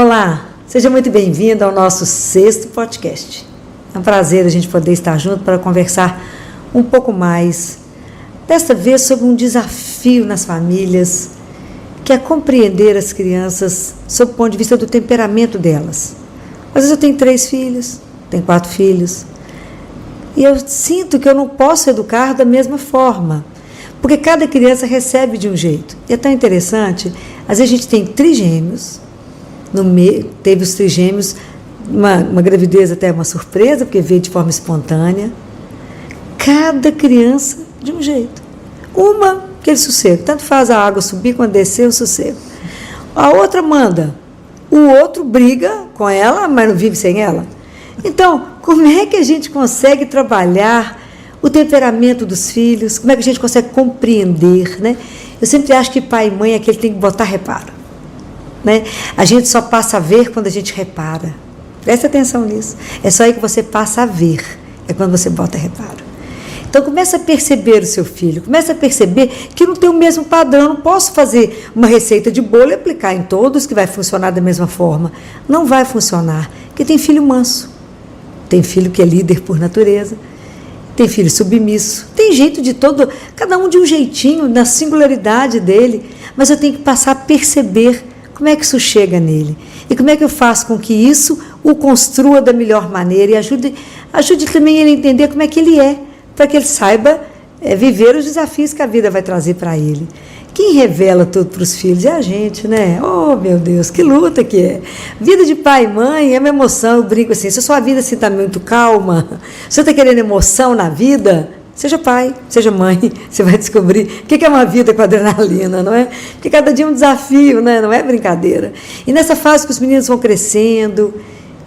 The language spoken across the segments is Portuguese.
Olá, seja muito bem-vindo ao nosso 6º podcast. É um prazer a gente poder estar junto para conversar um pouco mais, desta vez sobre um desafio nas famílias, que é compreender as crianças sob o ponto de vista do temperamento delas. Às vezes eu tenho 3 filhos, tenho 4 filhos, e eu sinto que eu não posso educar da mesma forma, porque cada criança recebe de um jeito. E é tão interessante, às vezes a gente tem trigêmeos, no meio, teve os trigêmeos, uma gravidez até uma surpresa, porque veio de forma espontânea. Cada criança de um jeito. Uma, aquele sossego, tanto faz a água subir quanto descer, o sossego. A outra manda, o outro briga com ela, mas não vive sem ela. Então, como é que a gente consegue trabalhar o temperamento dos filhos? Como é que a gente consegue compreender, né? Eu sempre acho que pai e mãe é aquele que tem que botar reparo, né? A gente só passa a ver quando a gente repara. Presta atenção nisso. É só aí que você passa a ver. É quando você bota reparo. Então, começa a perceber o seu filho. Começa a perceber que não tem o mesmo padrão. Eu não posso fazer uma receita de bolo e aplicar em todos que vai funcionar da mesma forma. Não vai funcionar. Porque tem filho manso. Tem filho que é líder por natureza. Tem filho submisso. Tem jeito de todo... Cada um de um jeitinho, na singularidade dele. Mas eu tenho que passar a perceber como é que isso chega nele? E como é que eu faço com que isso o construa da melhor maneira e ajude também ele a entender como é que ele é, para que ele saiba viver os desafios que a vida vai trazer para ele. Quem revela tudo para os filhos é a gente, né? Oh, meu Deus, que luta que é. Vida de pai e mãe é uma emoção. Eu brinco assim, se a sua vida está muito calma, se você está querendo emoção na vida... Seja pai, seja mãe, você vai descobrir o que é uma vida com adrenalina, não é? Porque cada dia é um desafio, né? Não é brincadeira. E nessa fase que os meninos vão crescendo,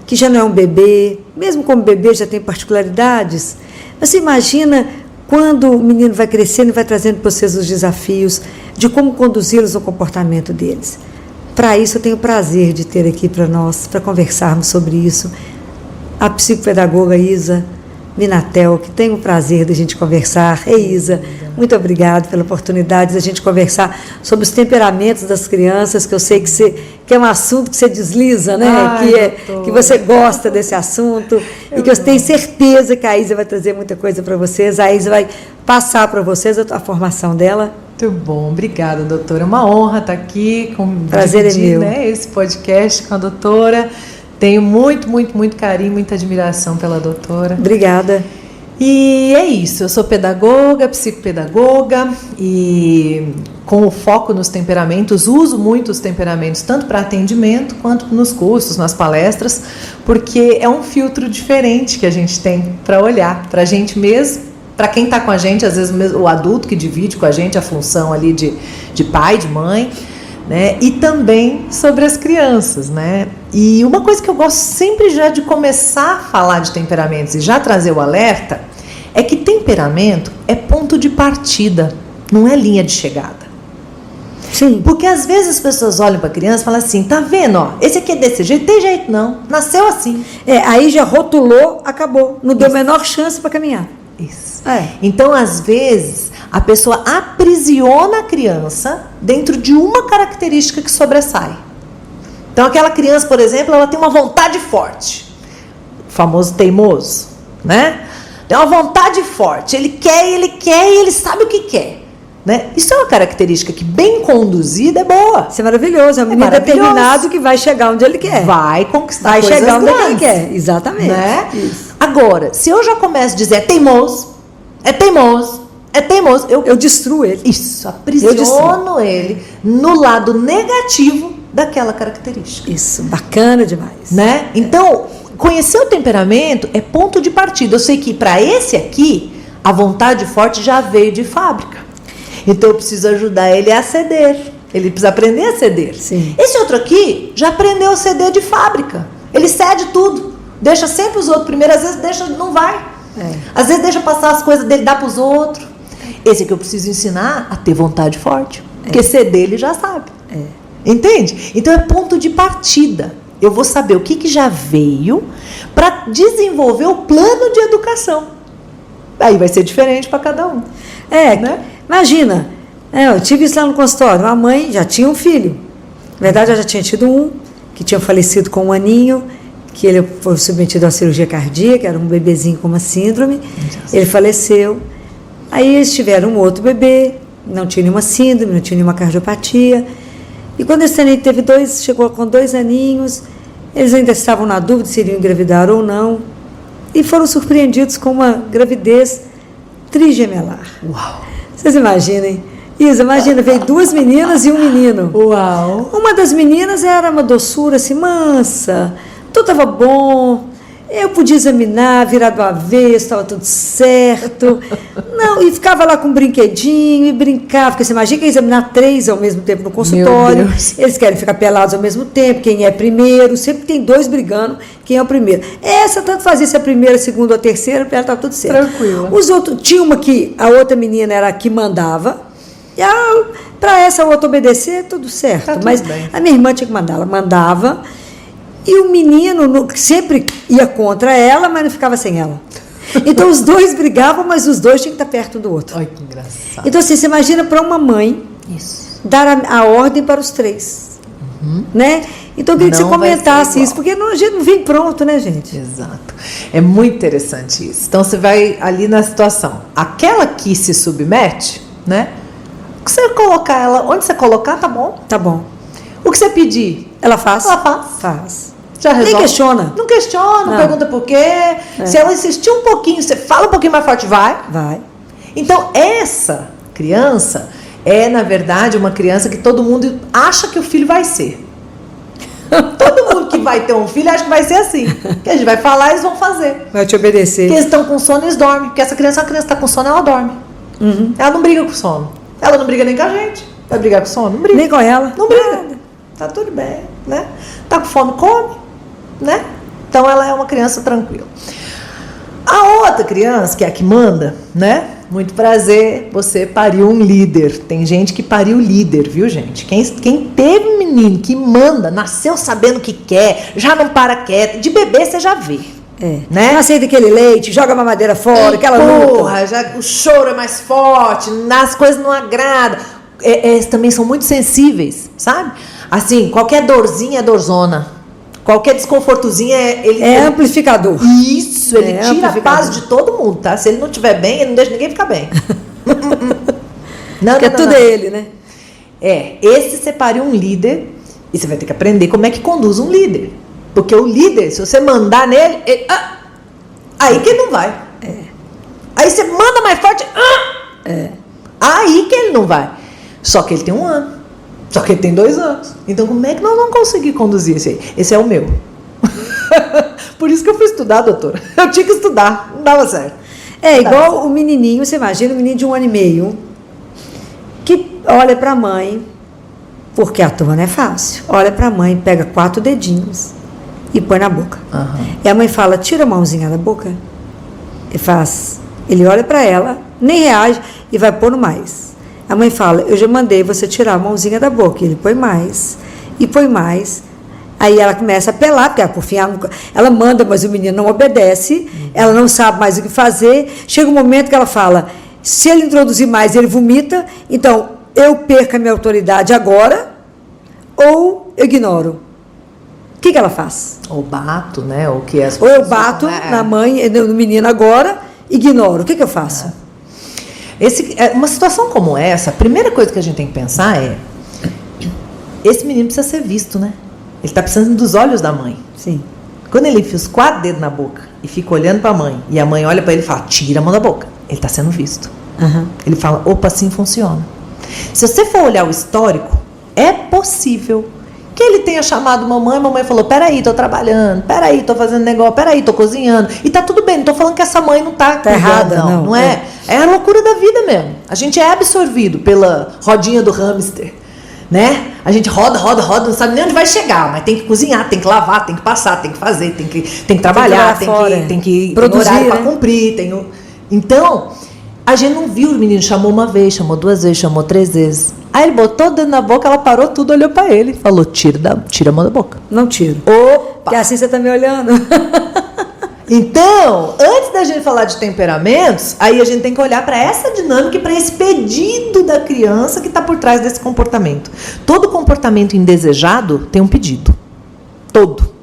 que já não é um bebê, mesmo como bebê já tem particularidades, você imagina quando o menino vai crescendo e vai trazendo para vocês os desafios de como conduzi-los no comportamento deles. Para isso eu tenho o prazer de ter aqui para nós, para conversarmos sobre isso, a psicopedagoga Isa Minatel, que tem o prazer de a gente conversar. Isa, muito obrigada pela oportunidade de a gente conversar sobre os temperamentos das crianças, que eu sei que é um assunto que você desliza, né? Que você gosta desse assunto e que eu tenho certeza que a Isa vai trazer muita coisa para vocês. A Isa vai passar para vocês a formação dela. Muito bom, obrigada, doutora. É uma honra estar aqui com prazer é meu. Né, esse podcast com a doutora. Tenho muito carinho, muita admiração pela doutora. Obrigada. E é isso, eu sou pedagoga, psicopedagoga e com o foco nos temperamentos, uso muito os temperamentos, tanto para atendimento quanto nos cursos, nas palestras, porque é um filtro diferente que a gente tem para olhar para a gente mesmo, para quem está com a gente, às vezes o adulto que divide com a gente a função ali de pai, de mãe, né? E também sobre as crianças, né? E uma coisa que eu gosto sempre já de começar a falar de temperamentos e já trazer o alerta é que temperamento é ponto de partida, não é linha de chegada. Sim. Porque às vezes as pessoas olham para a criança e falam assim, tá vendo, ó, esse aqui é desse jeito, tem jeito não, nasceu assim. Aí já rotulou, acabou, não deu a menor chance para caminhar. Isso. Então, às vezes, a pessoa aprisiona a criança dentro de uma característica que sobressai. Então, aquela criança, por exemplo, ela tem uma vontade forte. O famoso teimoso, né? Tem uma vontade forte. Ele quer e ele sabe o que quer. Né? Isso é uma característica que, bem conduzida, é boa. Isso é maravilhoso. É um menino determinado que vai chegar onde ele quer. Vai conquistar vai coisas chegar onde grandes. ele quer. Exatamente. Né? Isso. Agora, se eu já começo a dizer é teimoso, eu destruo ele. Isso, aprisiono ele no lado negativo daquela característica. Isso, bacana demais. Né? Então, conhecer o temperamento é ponto de partida. Eu sei que para esse aqui, a vontade forte já veio de fábrica. Então, eu preciso ajudar ele a ceder. Ele precisa aprender a ceder. Sim. Esse outro aqui já aprendeu a ceder de fábrica. Ele cede tudo. Deixa sempre os outros primeiro. Às vezes não vai. Às vezes deixa passar as coisas dele, dá para os outros. Esse aqui eu preciso ensinar a ter vontade forte. Porque ceder ele já sabe. Entende? Então, é ponto de partida. Eu vou saber o que já veio para desenvolver o plano de educação. Aí vai ser diferente para cada um. Né? Imagina, eu tive isso lá no consultório. A mãe já tinha um filho. Na verdade, ela já tinha tido um, que que tinha falecido com 1 aninho, que ele foi submetido à cirurgia cardíaca, era um bebezinho com uma síndrome, ele faleceu. Aí eles tiveram um outro bebê, não tinha nenhuma síndrome, não tinha nenhuma cardiopatia. E quando esse neném chegou com 2 aninhos, eles ainda estavam na dúvida se iriam engravidar ou não, e foram surpreendidos com uma gravidez trigemelar. Uau! Vocês imaginem? Isa, imagina, veio 2 meninas e um menino. Uau! Uma das meninas era uma doçura assim, mansa, tudo estava bom, eu podia examinar, virar do avesso, estava tudo certo. Não, e ficava lá com um brinquedinho e brincava, porque você imagina que ia examinar 3 ao mesmo tempo no consultório, eles querem ficar pelados ao mesmo tempo, quem é primeiro, sempre tem 2 brigando, quem é o primeiro. Essa tanto fazia se a primeira, a segunda ou a terceira, ela estava tudo certo. Tranquila. Os outros, tinha uma que, a outra menina era a que mandava, e para essa outra obedecer, tudo certo. Tá tudo mas bem. A minha irmã tinha que mandar, ela mandava, e o menino sempre ia contra ela, mas não ficava sem ela. Então os 2 brigavam, mas os 2 tinham que estar perto do outro. Ai, que engraçado. Então assim, você imagina para uma mãe dar a ordem para os 3. Né? Então eu queria que você comentasse isso, porque a gente não vem pronto, né, gente? Exato. É muito interessante isso. Então você vai ali na situação. Aquela que se submete, né? O que você colocar ela, onde você colocar, tá bom. Tá bom. O que você pedir, ela faz? Ela faz. Faz. Já resolve. Nem questiona. Não questiona, não pergunta por quê. Se ela insistir um pouquinho, você fala um pouquinho mais forte, vai. Vai. Então, essa criança é, na verdade, uma criança que todo mundo acha que o filho vai ser. Todo mundo que vai ter um filho acha que vai ser assim. Que a gente vai falar, eles vão fazer. Vai te obedecer. Porque eles estão com sono, eles dormem. Porque essa criança está com sono, ela dorme. Ela não briga com sono. Ela não briga nem com a gente. Vai brigar com sono? Não briga. Nem com ela? Não briga. Tá tudo bem, né? Tá com fome, come, né? Então ela é uma criança tranquila. A outra criança, que é a que manda, né? Muito prazer, você pariu um líder. Tem gente que pariu líder, viu, gente? Quem teve um menino que manda, nasceu sabendo o que quer, já não para quieto, de bebê você já vê. Né? Não aceita aquele leite, joga a mamadeira fora, aquela luta. Já, o choro é mais forte, as coisas não agradam. Eles também são muito sensíveis, sabe? Assim, qualquer dorzinha é dorzona. Qualquer desconfortozinho ele amplificador. Isso, ele tira a paz de todo mundo, tá? Se ele não estiver bem, ele não deixa ninguém ficar bem. Porque tudo é ele, né? Esse separe um líder e você vai ter que aprender como é que conduz um líder. Porque o líder, se você mandar nele, aí que ele não vai. Aí você manda mais forte, aí que ele não vai. Só que ele tem 1 ano. Só que ele tem 2 anos. Então, como é que nós vamos conseguir conduzir esse aí? Esse é o meu. Por isso que eu fui estudar, doutora. Eu tinha que estudar. Não dava certo. Igual o menininho, você imagina, um menino de 1 ano e meio, que olha para a mãe, porque a turma não é fácil. Olha para a mãe, pega 4 dedinhos e põe na boca. E a mãe fala, tira a mãozinha da boca. Ele olha para ela, nem reage e vai pôr no mais. A mãe fala, eu já mandei você tirar a mãozinha da boca. E ele põe mais, e põe mais. Aí ela começa a apelar, porque por fim ela manda, mas o menino não obedece, ela não sabe mais o que fazer. Chega um momento que ela fala, se ele introduzir mais, ele vomita, então eu perco a minha autoridade agora, ou eu ignoro. O que ela faz? Ou bato, né? Ou eu bato na mãe, no menino agora, ignoro. O que eu faço? Uma situação como essa, a primeira coisa que a gente tem que pensar é, esse menino precisa ser visto, né? Ele está precisando dos olhos da mãe. Sim. Quando ele enfia os 4 dedos na boca e fica olhando para a mãe, e a mãe olha para ele e fala, tira a mão da boca. Ele está sendo visto. Ele fala, opa, assim funciona. Se você for olhar o histórico, é possível que ele tenha chamado mamãe falou, peraí, tô trabalhando, peraí, tô fazendo negócio, peraí, tô cozinhando. E tá tudo bem, não tô falando que essa mãe não tá errada, não é. É a loucura da vida mesmo. A gente é absorvido pela rodinha do hamster, né? A gente roda, não sabe nem onde vai chegar, mas tem que cozinhar, tem que lavar, tem que passar, tem que fazer, tem que trabalhar, tem que produzir, tem horário né? para cumprir. Então, a gente não viu o menino, chamou 1 vez, chamou 2 vezes, chamou 3 vezes. Aí ele botou o dedo na boca, ela parou tudo, olhou pra ele, falou, tira a mão da boca. Não tiro. Opa! Porque assim você tá me olhando. Então, antes da gente falar de temperamentos, aí a gente tem que olhar para essa dinâmica e para esse pedido da criança que está por trás desse comportamento. Todo comportamento indesejado tem um pedido. Todo.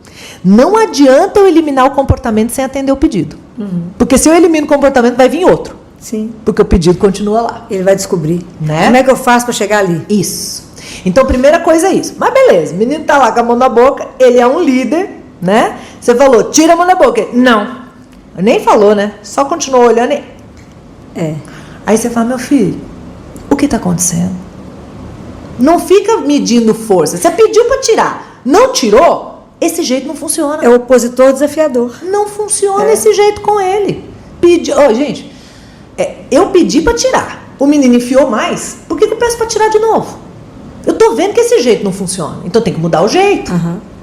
Não adianta eu eliminar o comportamento sem atender o pedido. Porque se eu elimino o comportamento, vai vir outro. Sim. Porque o pedido continua lá. Ele vai descobrir. Né? Como é que eu faço para chegar ali? Isso. Então, primeira coisa é isso. Mas beleza, o menino tá lá com a mão na boca, ele é um líder, né? Você falou, tira a mão da boca. Ele, não. Nem falou, né? Só continuou olhando e... Aí você fala, meu filho, o que tá acontecendo? Não fica medindo força. Você pediu para tirar, não tirou, esse jeito não funciona. É o opositor desafiador. Não funciona esse jeito com ele. Gente, eu pedi para tirar. O menino enfiou mais, por que eu peço para tirar de novo? Eu tô vendo que esse jeito não funciona. Então tem que mudar o jeito.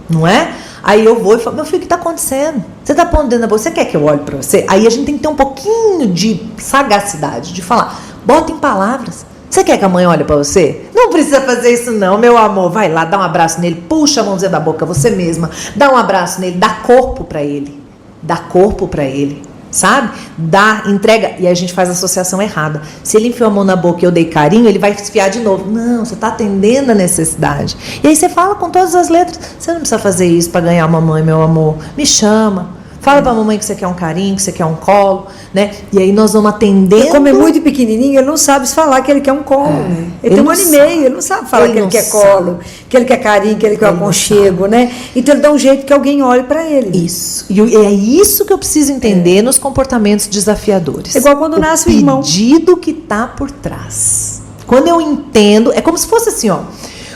Não é? Aí eu vou e falo, meu filho, o que está acontecendo? Você está pondo dentro da bolsa, você quer que eu olhe para você? Aí a gente tem que ter um pouquinho de sagacidade, de falar, bota em palavras. Você quer que a mãe olhe para você? Não precisa fazer isso não, meu amor. Vai lá, dá um abraço nele, puxa a mãozinha da boca, você mesma. Dá um abraço nele, dá corpo para ele. Dá corpo para ele. Sabe? Dá, entrega, e aí a gente faz a associação errada. Se ele enfiou a mão na boca e eu dei carinho, ele vai esfiar de novo. Não, você está atendendo a necessidade. E aí você fala com todas as letras, você não precisa fazer isso para ganhar uma mãe, meu amor. Me chama. Fala pra mamãe que você quer um carinho, que você quer um colo, né? E aí nós vamos atendendo. E como é muito pequenininho, ele não sabe falar que ele quer um colo, né? Ele tem um ano e meio, ele não sabe falar que ele quer colo, que ele quer carinho, que ele quer aconchego, né? Então ele dá um jeito que alguém olhe para ele. Isso. E é isso que eu preciso entender nos comportamentos desafiadores. É igual quando nasce o irmão. O pedido que tá por trás. Quando eu entendo, é como se fosse assim, ó.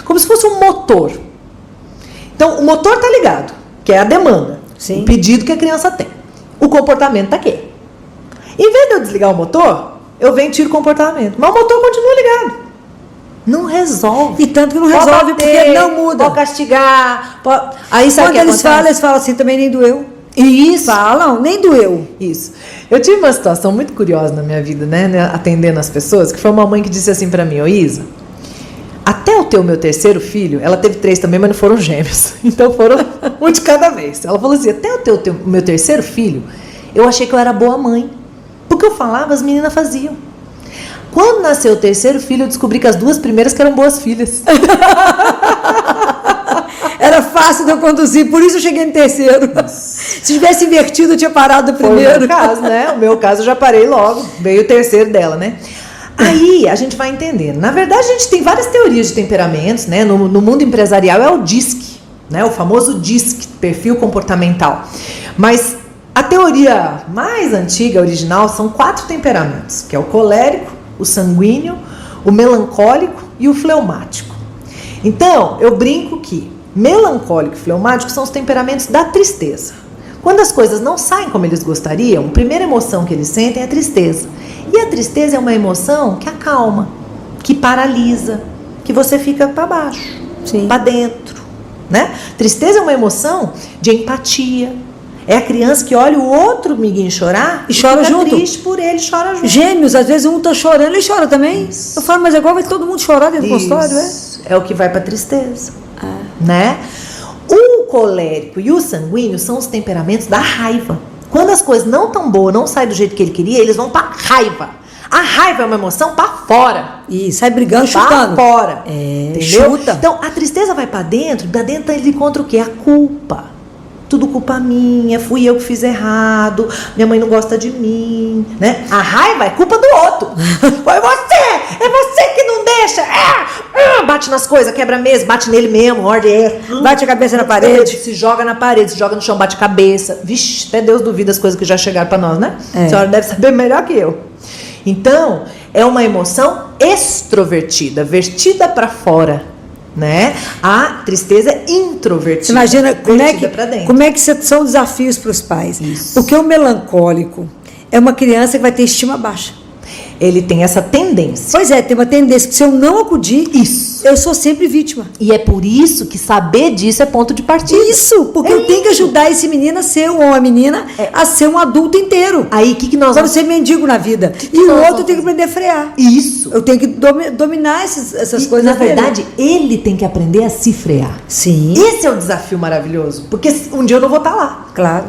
Como se fosse um motor. Então, o motor tá ligado, que é a demanda. Sim. O pedido que a criança tem. O comportamento está aqui. Em vez de eu desligar o motor, eu venho e tiro o comportamento. Mas o motor continua ligado. Não resolve. E tanto que não resolve, porque ele não muda. Pode castigar. Aí sabe quando eles falam assim, também nem doeu. Isso. Falam, nem doeu. Isso. Eu tive uma situação muito curiosa na minha vida, né? Atendendo as pessoas, que foi uma mãe que disse assim para mim, ô Isa, até eu ter o meu terceiro filho, ela teve 3 também, mas não foram gêmeos. Então foram um de cada vez. Ela falou assim, até eu ter o meu terceiro filho, eu achei que eu era boa mãe. Porque eu falava, as meninas faziam. Quando nasceu o terceiro filho, eu descobri que as 2 primeiras que eram boas filhas. Era fácil de eu conduzir, por isso eu cheguei no terceiro. Se tivesse invertido, eu tinha parado no primeiro. Foi o meu caso, né? O meu caso eu já parei logo. Veio o terceiro dela, né? Aí a gente vai entendendo. Na verdade, a gente tem várias teorias de temperamentos, né? No mundo empresarial é o DISC, né? O famoso DISC, perfil comportamental. Mas a teoria mais antiga, original, são 4 temperamentos, que é o colérico, o sanguíneo, o melancólico e o fleumático. Então, eu brinco que melancólico e fleumático são os temperamentos da tristeza. Quando as coisas não saem como eles gostariam, a primeira emoção que eles sentem é a tristeza. E a tristeza é uma emoção que acalma, que paralisa, que você fica para baixo, para dentro, né? Tristeza é uma emoção de empatia. É a criança que olha o outro amiguinho chorar e chora fica junto. Triste por ele, chora junto. Gêmeos, às vezes um tá chorando e chora também. Isso. Eu falo, mas agora vai todo mundo chorar dentro do consultório, é? É o que vai para tristeza, né? O colérico e o sanguíneo são os temperamentos da raiva. Quando as coisas não tão boas, não saem do jeito que ele queria, eles vão pra raiva. A raiva é uma emoção pra fora. E sai brigando, chutando. Pra fora. Entendeu? Chuta. Então, a tristeza vai pra dentro, da dentro ele encontra o quê? A culpa. Tudo culpa minha, fui eu que fiz errado, minha mãe não gosta de mim, né? A raiva é culpa do outro. Foi você! É você que não deixa! Bate nas coisas, quebra a mesa, bate nele mesmo, ordem. Bate a cabeça na parede. Se joga na parede, se joga no chão, bate a cabeça. Vixe, até Deus duvida as coisas que já chegaram pra nós, né? A senhora deve saber melhor que eu. Então, é uma emoção extrovertida, vertida pra fora. Né? A tristeza é introvertida. Você imagina como é que são desafios para os pais. Isso. Porque o melancólico é uma criança que vai ter estima baixa. Ele tem essa tendência. Pois é, tem uma tendência que se eu não acudir, isso, eu sou sempre vítima. E é por isso que saber disso é ponto de partida. Isso, porque eu tenho que ajudar esse menino a ser, ou a menina, a ser um adulto inteiro. Aí o que nós vamos ser mendigo na vida. E o outro tem que aprender a frear. Isso. Eu tenho que dominar essas coisas. Na verdade, ele tem que aprender a se frear. Sim. Esse é o desafio maravilhoso. Porque um dia eu não vou estar lá. Claro.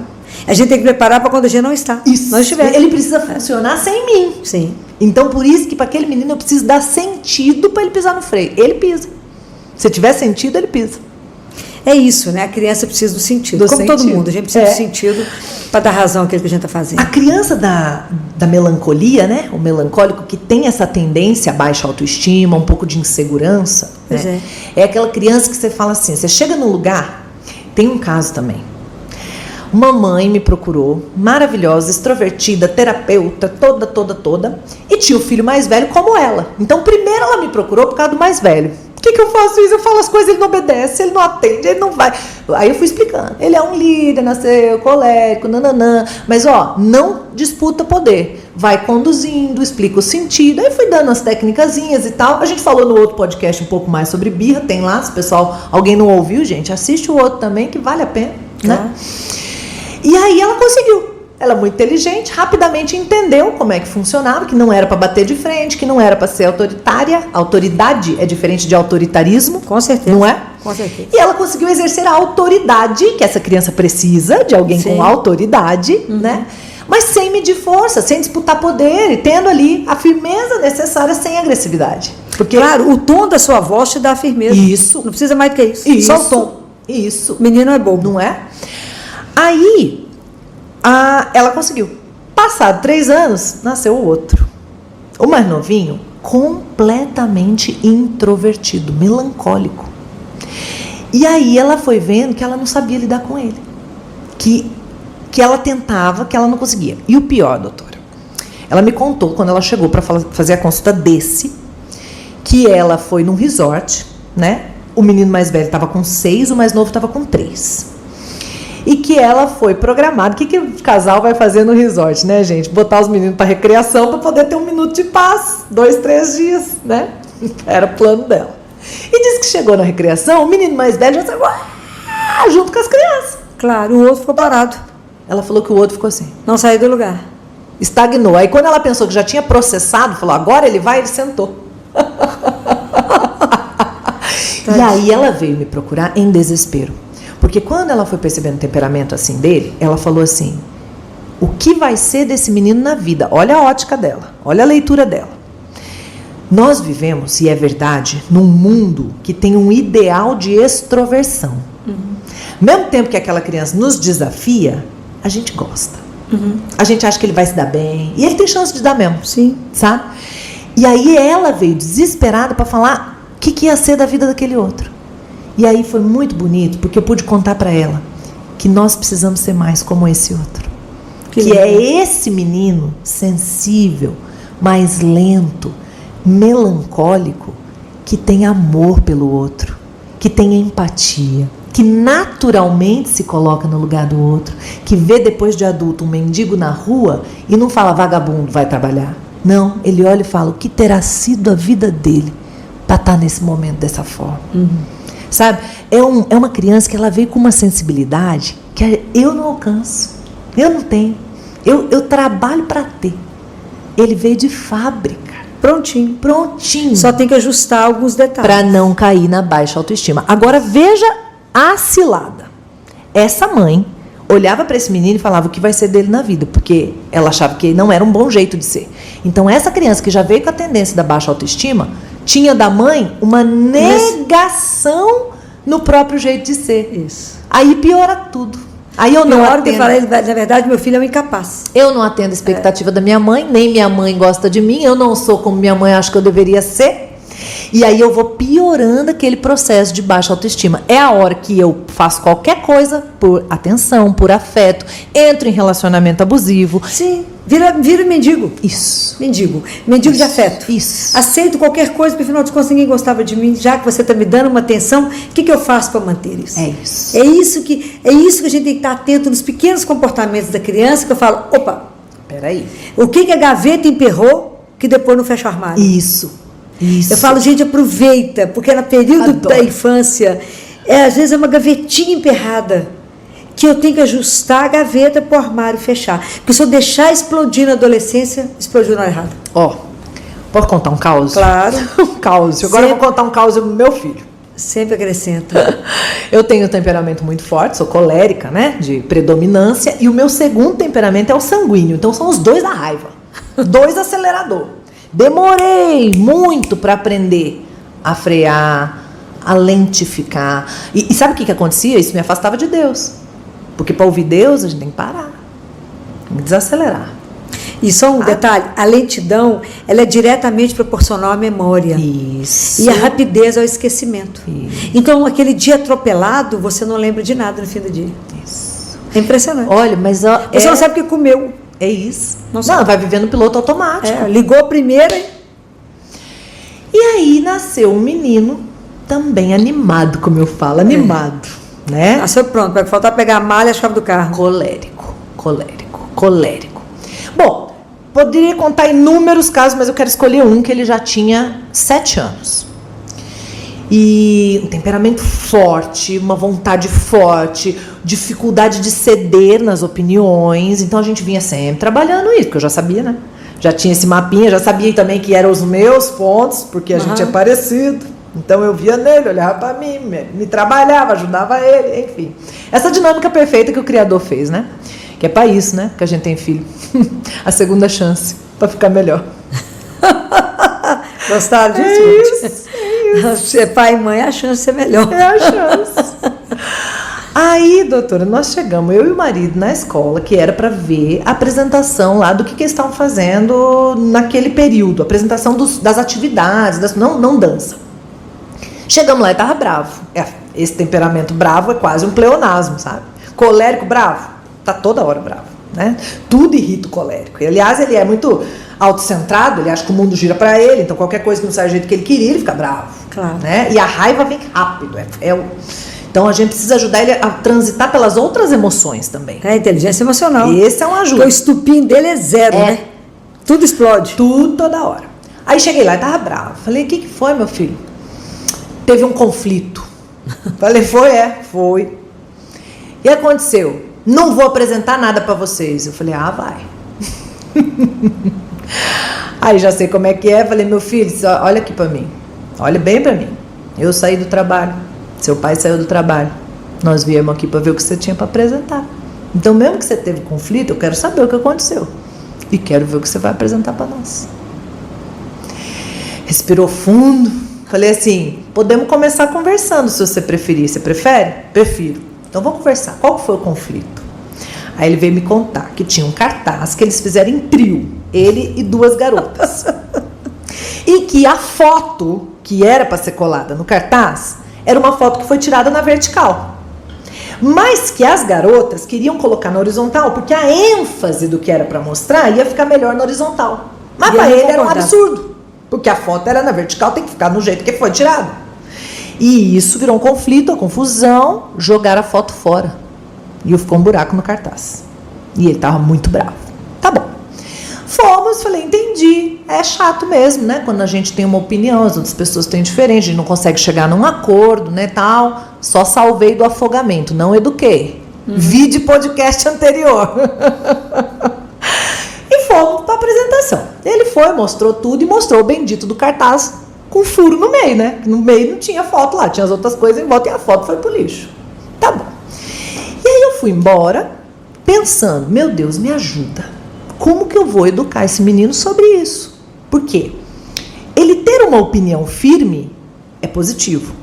A gente tem que preparar para quando a gente não está. Isso. Não estiver. Ele precisa funcionar sem mim. Sim. Então, por isso que para aquele menino eu preciso dar sentido para ele pisar no freio. Ele pisa. Se tiver sentido, ele pisa. É isso, né? A criança precisa do sentido. Como todo mundo, a gente precisa do sentido para dar razão àquilo que a gente está fazendo. A criança da melancolia, né? O melancólico que tem essa tendência a baixa autoestima, um pouco de insegurança, né? É aquela criança que você fala assim, você chega num lugar, tem um caso também. Uma mãe me procurou, maravilhosa, extrovertida, terapeuta, toda, e tinha o filho mais velho como ela. Então, primeiro ela me procurou por causa do mais velho. Por que eu faço isso? Eu falo as coisas, ele não obedece, ele não atende, ele não vai. Aí eu fui explicando. Ele é um líder, nasceu colérico, nananã. Mas, não disputa poder. Vai conduzindo, explica o sentido. Aí fui dando as técnicazinhas e tal. A gente falou no outro podcast um pouco mais sobre birra. Tem lá, se o pessoal, alguém não ouviu, gente, assiste o outro também, que vale a pena, né? E aí ela conseguiu. Ela é muito inteligente, rapidamente entendeu como é que funcionava, que não era para bater de frente, que não era para ser autoritária. Autoridade é diferente de autoritarismo. Com certeza. Não é? Com certeza. E ela conseguiu exercer a autoridade, que essa criança precisa, de alguém com autoridade, né? Mas sem medir força, sem disputar poder, e tendo ali a firmeza necessária sem agressividade. Porque, claro, o tom da sua voz te dá firmeza. Isso. Não precisa mais do que isso. Só o tom. Isso. O menino é bobo. Não é? Aí, ela conseguiu. Passado 3 anos, nasceu o outro. O mais novinho, completamente introvertido, melancólico. E aí ela foi vendo que ela não sabia lidar com ele. Que ela tentava, que ela não conseguia. E o pior, doutora, ela me contou, quando ela chegou para fazer a consulta que ela foi num resort, né? O menino mais velho estava com 6, o mais novo estava com 3. E que ela foi programada. O que o casal vai fazer no resort, né, gente? Botar os meninos para recreação para poder ter um minuto de paz. 2, 3 dias, né? Era o plano dela. E disse que chegou na recreação, o menino mais velho já saiu junto com as crianças. Claro, o outro ficou parado. Ela falou que o outro ficou assim. Não saiu do lugar. Estagnou. Aí quando ela pensou que já tinha processado, falou, agora ele vai, ele sentou. E aí ela veio me procurar em desespero. Porque quando ela foi percebendo o temperamento assim dele, ela falou assim, o que vai ser desse menino na vida? Olha a ótica dela, olha a leitura dela. Nós vivemos, e é verdade, num mundo que tem um ideal de extroversão. Mesmo tempo que aquela criança nos desafia, a gente gosta. A gente acha que ele vai se dar bem, e ele tem chance de dar mesmo. Sim. Sabe? E aí ela veio desesperada para falar o que ia ser da vida daquele outro. E aí foi muito bonito, porque eu pude contar para ela que nós precisamos ser mais como esse outro. Que é esse menino sensível, mais lento, melancólico, que tem amor pelo outro, que tem empatia, que naturalmente se coloca no lugar do outro, que vê depois de adulto um mendigo na rua e não fala vagabundo, vai trabalhar. Não, ele olha e fala o que terá sido a vida dele para estar nesse momento dessa forma. Sabe? É uma criança que ela veio com uma sensibilidade que eu não alcanço. Eu não tenho. Eu trabalho para ter. Ele veio de fábrica. Prontinho. Só tem que ajustar alguns detalhes. Para não cair na baixa autoestima. Agora veja a cilada. Essa mãe olhava para esse menino e falava o que vai ser dele na vida, porque ela achava que não era um bom jeito de ser. Então essa criança que já veio com a tendência da baixa autoestima, tinha da mãe uma negação no próprio jeito de ser. Isso. Aí piora tudo. Aí eu não atendo. Na verdade, meu filho é um incapaz. Eu não atendo a expectativa da minha mãe, nem minha mãe gosta de mim, eu não sou como minha mãe acha que eu deveria ser. E aí eu vou piorando aquele processo de baixa autoestima. É a hora que eu faço qualquer coisa por atenção, por afeto, entro em relacionamento abusivo. Sim, vira mendigo. Isso. Mendigo de afeto. Isso. Aceito qualquer coisa, porque afinal de contas ninguém gostava de mim, já que você está me dando uma atenção, o que eu faço para manter isso? É isso. É isso que a gente tem que estar atento nos pequenos comportamentos da criança, que eu falo, opa, peraí. O que a gaveta emperrou que depois não fecha o armário? Isso. Eu falo, gente, aproveita, porque no período da infância, às vezes é uma gavetinha emperrada, que eu tenho que ajustar a gaveta para o armário fechar. Porque se eu deixar explodir na adolescência, explodiu na errada. Posso contar um caos? Claro. Um caos. Agora eu vou contar um caos do meu filho. Sempre acrescenta. Eu tenho um temperamento muito forte, sou colérica, né? De predominância. E o meu segundo temperamento é o sanguíneo. Então são os dois da raiva. 2 acelerador. Demorei muito para aprender a frear, a lentificar. E sabe o que acontecia? Isso me afastava de Deus. Porque para ouvir Deus, a gente tem que parar. Tem que desacelerar. E só um detalhe, a lentidão, ela é diretamente proporcional à memória. Isso. E a rapidez ao esquecimento. Isso. Então, aquele dia atropelado, você não lembra de nada no fim do dia. Isso. É impressionante. Olha, mas... Você não sabe o que comeu. É isso. Não, vai vivendo piloto automático. Ligou a primeira e aí nasceu um menino também animado, como eu falo, animado. Né? Nasceu pronto, vai faltar pegar a malha e a chave do carro. Colérico. Bom, poderia contar inúmeros casos, mas eu quero escolher um que ele já tinha 7 anos. E um temperamento forte, uma vontade forte, dificuldade de ceder nas opiniões. Então a gente vinha sempre trabalhando isso, porque eu já sabia, né? Já tinha esse mapinha, já sabia também que eram os meus pontos, porque a gente é parecido. Então eu via nele, olhava para mim, me trabalhava, ajudava ele, enfim. Essa dinâmica perfeita que o Criador fez, né? Que é para isso, né? Que a gente tem filho. A segunda chance para ficar melhor. Gostaram disso? Ser pai e mãe, a chance de ser melhor. É a chance. Aí, doutora, nós chegamos, eu e o marido, na escola, que era para ver a apresentação lá do que eles estavam fazendo naquele período, a apresentação das atividades, não dança. Chegamos lá e estava bravo. Esse temperamento bravo é quase um pleonasmo, sabe? Colérico bravo, tá toda hora bravo, né? Tudo irrita o colérico. E, aliás, ele é muito autocentrado, ele acha que o mundo gira para ele, então qualquer coisa que não sai do jeito que ele queria, ele fica bravo. Claro. Né? E a raiva vem rápido. Então a gente precisa ajudar ele a transitar pelas outras emoções também. É inteligência emocional. Esse é um ajuda. Porque o estupim dele é zero, né? Tudo explode. Tudo toda hora. Aí cheguei lá e tava bravo. Falei, o que foi, meu filho? Teve um conflito. Falei, foi. E aconteceu? Não vou apresentar nada para vocês. Eu falei, vai. Aí já sei como é que é. Falei, meu filho, olha aqui para mim. Olha bem para mim. Eu saí do trabalho. Seu pai saiu do trabalho. Nós viemos aqui para ver o que você tinha para apresentar. Então, mesmo que você teve conflito, eu quero saber o que aconteceu. E quero ver o que você vai apresentar para nós. Respirou fundo. Falei assim, podemos começar conversando se você preferir. Você prefere? Prefiro. Então, vamos conversar. Qual foi o conflito? Aí ele veio me contar que tinha um cartaz que eles fizeram em trio. Ele e 2 garotas. E que a foto que era para ser colada no cartaz era uma foto que foi tirada na vertical. Mas que as garotas queriam colocar na horizontal, porque a ênfase do que era para mostrar ia ficar melhor na horizontal. Mas para ele era um absurdo, porque a foto era na vertical, tem que ficar no jeito que foi tirado. E isso virou um conflito, uma confusão, jogaram a foto fora. E ficou um buraco no cartaz. E ele estava muito bravo. Tá bom. Fomos, falei, entendi. É chato mesmo, né? Quando a gente tem uma opinião, as outras pessoas têm diferente, a gente não consegue chegar num acordo, né, tal. Só salvei do afogamento, não eduquei. Vi de podcast anterior. E fomos para a apresentação. Ele foi, mostrou tudo e mostrou o bendito do cartaz com furo no meio, né? No meio não tinha foto lá, tinha as outras coisas em volta e a foto foi pro lixo. Tá bom. E aí eu fui embora pensando, meu Deus, me ajuda. Como que eu vou educar esse menino sobre isso? Por quê? Ele ter uma opinião firme é positivo.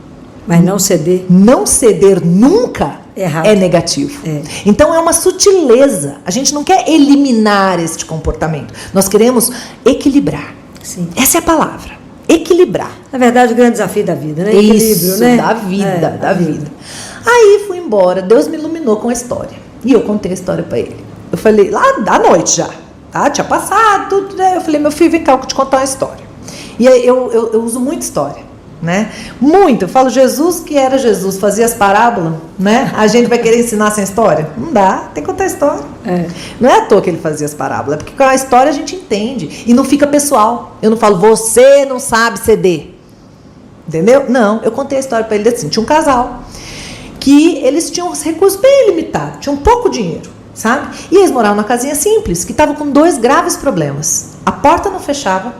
Mas não ceder. Não ceder nunca Errado. É negativo. Então é uma sutileza. A gente não quer eliminar este comportamento. Nós queremos equilibrar. Sim. Essa é a palavra. Equilibrar. Na verdade, o grande desafio da vida, né? Isso, Equilíbrio, né? da vida. Aí fui embora. Deus me iluminou com a história. E eu contei a história para ele. Eu falei, lá da noite já. Tá? Tinha passado tudo, né? Eu falei, meu filho, vem cá, eu vou te contar uma história. E aí eu uso muito história, né? Muito. Eu falo, Jesus que era Jesus, fazia as parábolas, né? A gente vai querer ensinar sem história? Não dá, tem que contar a história. Não é à toa que ele fazia as parábolas, é porque com a história a gente entende. E não fica pessoal. Eu não falo, você não sabe ceder. Entendeu? Não, eu contei a história para ele assim, tinha um casal que eles tinham os recursos bem limitados, tinham pouco dinheiro. Sabe? E eles moravam numa casinha simples, que estava com 2 graves problemas. A porta não fechava,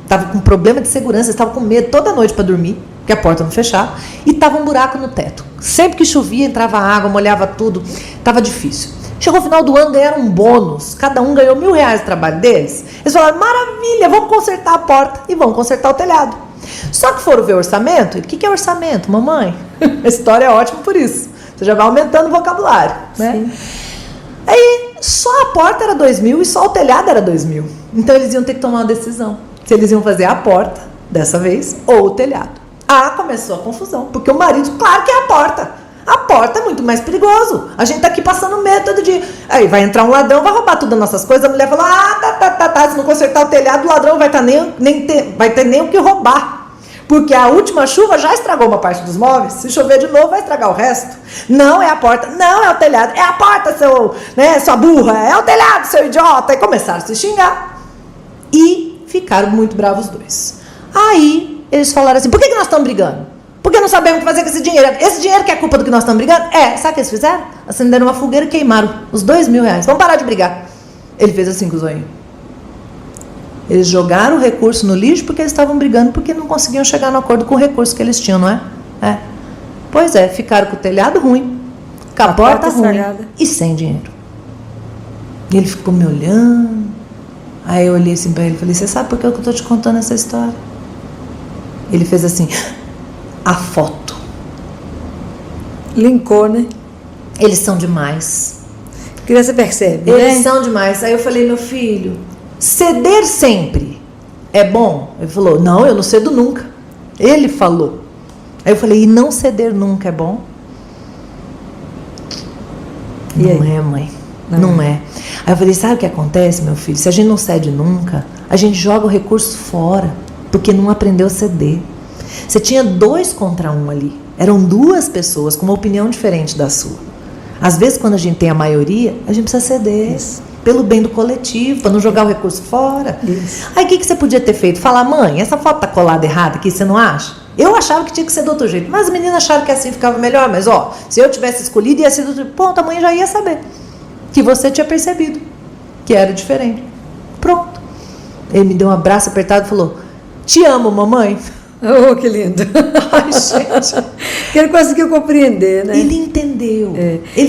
estava com problema de segurança, estava com medo toda noite para dormir, porque a porta não fechava, e estava um buraco no teto. Sempre que chovia, entrava água, molhava tudo, estava difícil. Chegou o final do ano, ganharam um bônus, cada um ganhou R$1.000 do trabalho deles. Eles falaram, maravilha, vamos consertar a porta e vamos consertar o telhado. Só que foram ver orçamento. O que é orçamento, mamãe? A história é ótima por isso. Você já vai aumentando o vocabulário, né? Sim. Aí, só a porta era 2.000 e só o telhado era 2.000. Então, eles iam ter que tomar uma decisão. Se eles iam fazer a porta, dessa vez, ou o telhado. Começou a confusão. Porque o marido, claro que é a porta. A porta é muito mais perigoso. A gente tá aqui passando medo todo dia. Aí vai entrar um ladrão, vai roubar tudo as nossas coisas. A mulher fala, tá. Se não consertar o telhado, o ladrão vai ter nem o que roubar. Porque a última chuva já estragou uma parte dos móveis. Se chover de novo, vai estragar o resto. Não é a porta, não é o telhado. É a porta, sua burra. É o telhado, seu idiota. E começaram a se xingar. E ficaram muito bravos os dois. Aí, eles falaram assim, por que nós estamos brigando? Porque não sabemos o que fazer com esse dinheiro. Esse dinheiro que é culpa do que nós estamos brigando? Sabe o que eles fizeram? Acenderam uma fogueira e queimaram os R$2.000. Vamos parar de brigar. Ele fez assim com o zoinho. Eles jogaram o recurso no lixo porque eles estavam brigando porque não conseguiam chegar no acordo com o recurso que eles tinham, não é? Pois é, ficaram com o telhado ruim, com a porta ruim estragada. E sem dinheiro. E ele ficou me olhando. Aí eu olhei assim pra ele e falei, você sabe por que eu estou te contando essa história? Ele fez assim, a foto. Linkou, né? Eles são demais. Criança percebe, Eles são demais. Aí eu falei, meu filho, ceder sempre é bom? Ele falou, não, eu não cedo nunca. Ele falou. Aí eu falei, e não ceder nunca é bom? Não é, mãe. Não é. Aí eu falei, sabe o que acontece, meu filho? Se a gente não cede nunca, a gente joga o recurso fora, porque não aprendeu a ceder. Você tinha 2 contra 1 ali. Eram 2 pessoas com uma opinião diferente da sua. Às vezes, quando a gente tem a maioria, a gente precisa ceder. Isso. Pelo bem do coletivo, para não jogar o recurso fora. Isso. Aí o que você podia ter feito? Falar, mãe, essa foto tá colada errada aqui, você não acha? Eu achava que tinha que ser do outro jeito, mas as meninas acharam que assim ficava melhor. Mas se eu tivesse escolhido, ia ser do outro jeito. Ponto, a mãe já ia saber que você tinha percebido que era diferente. Pronto. Ele me deu um abraço apertado e falou, te amo, mamãe. Oh, que lindo. Ai, gente. Ele conseguiu compreender, né? Ele entendeu.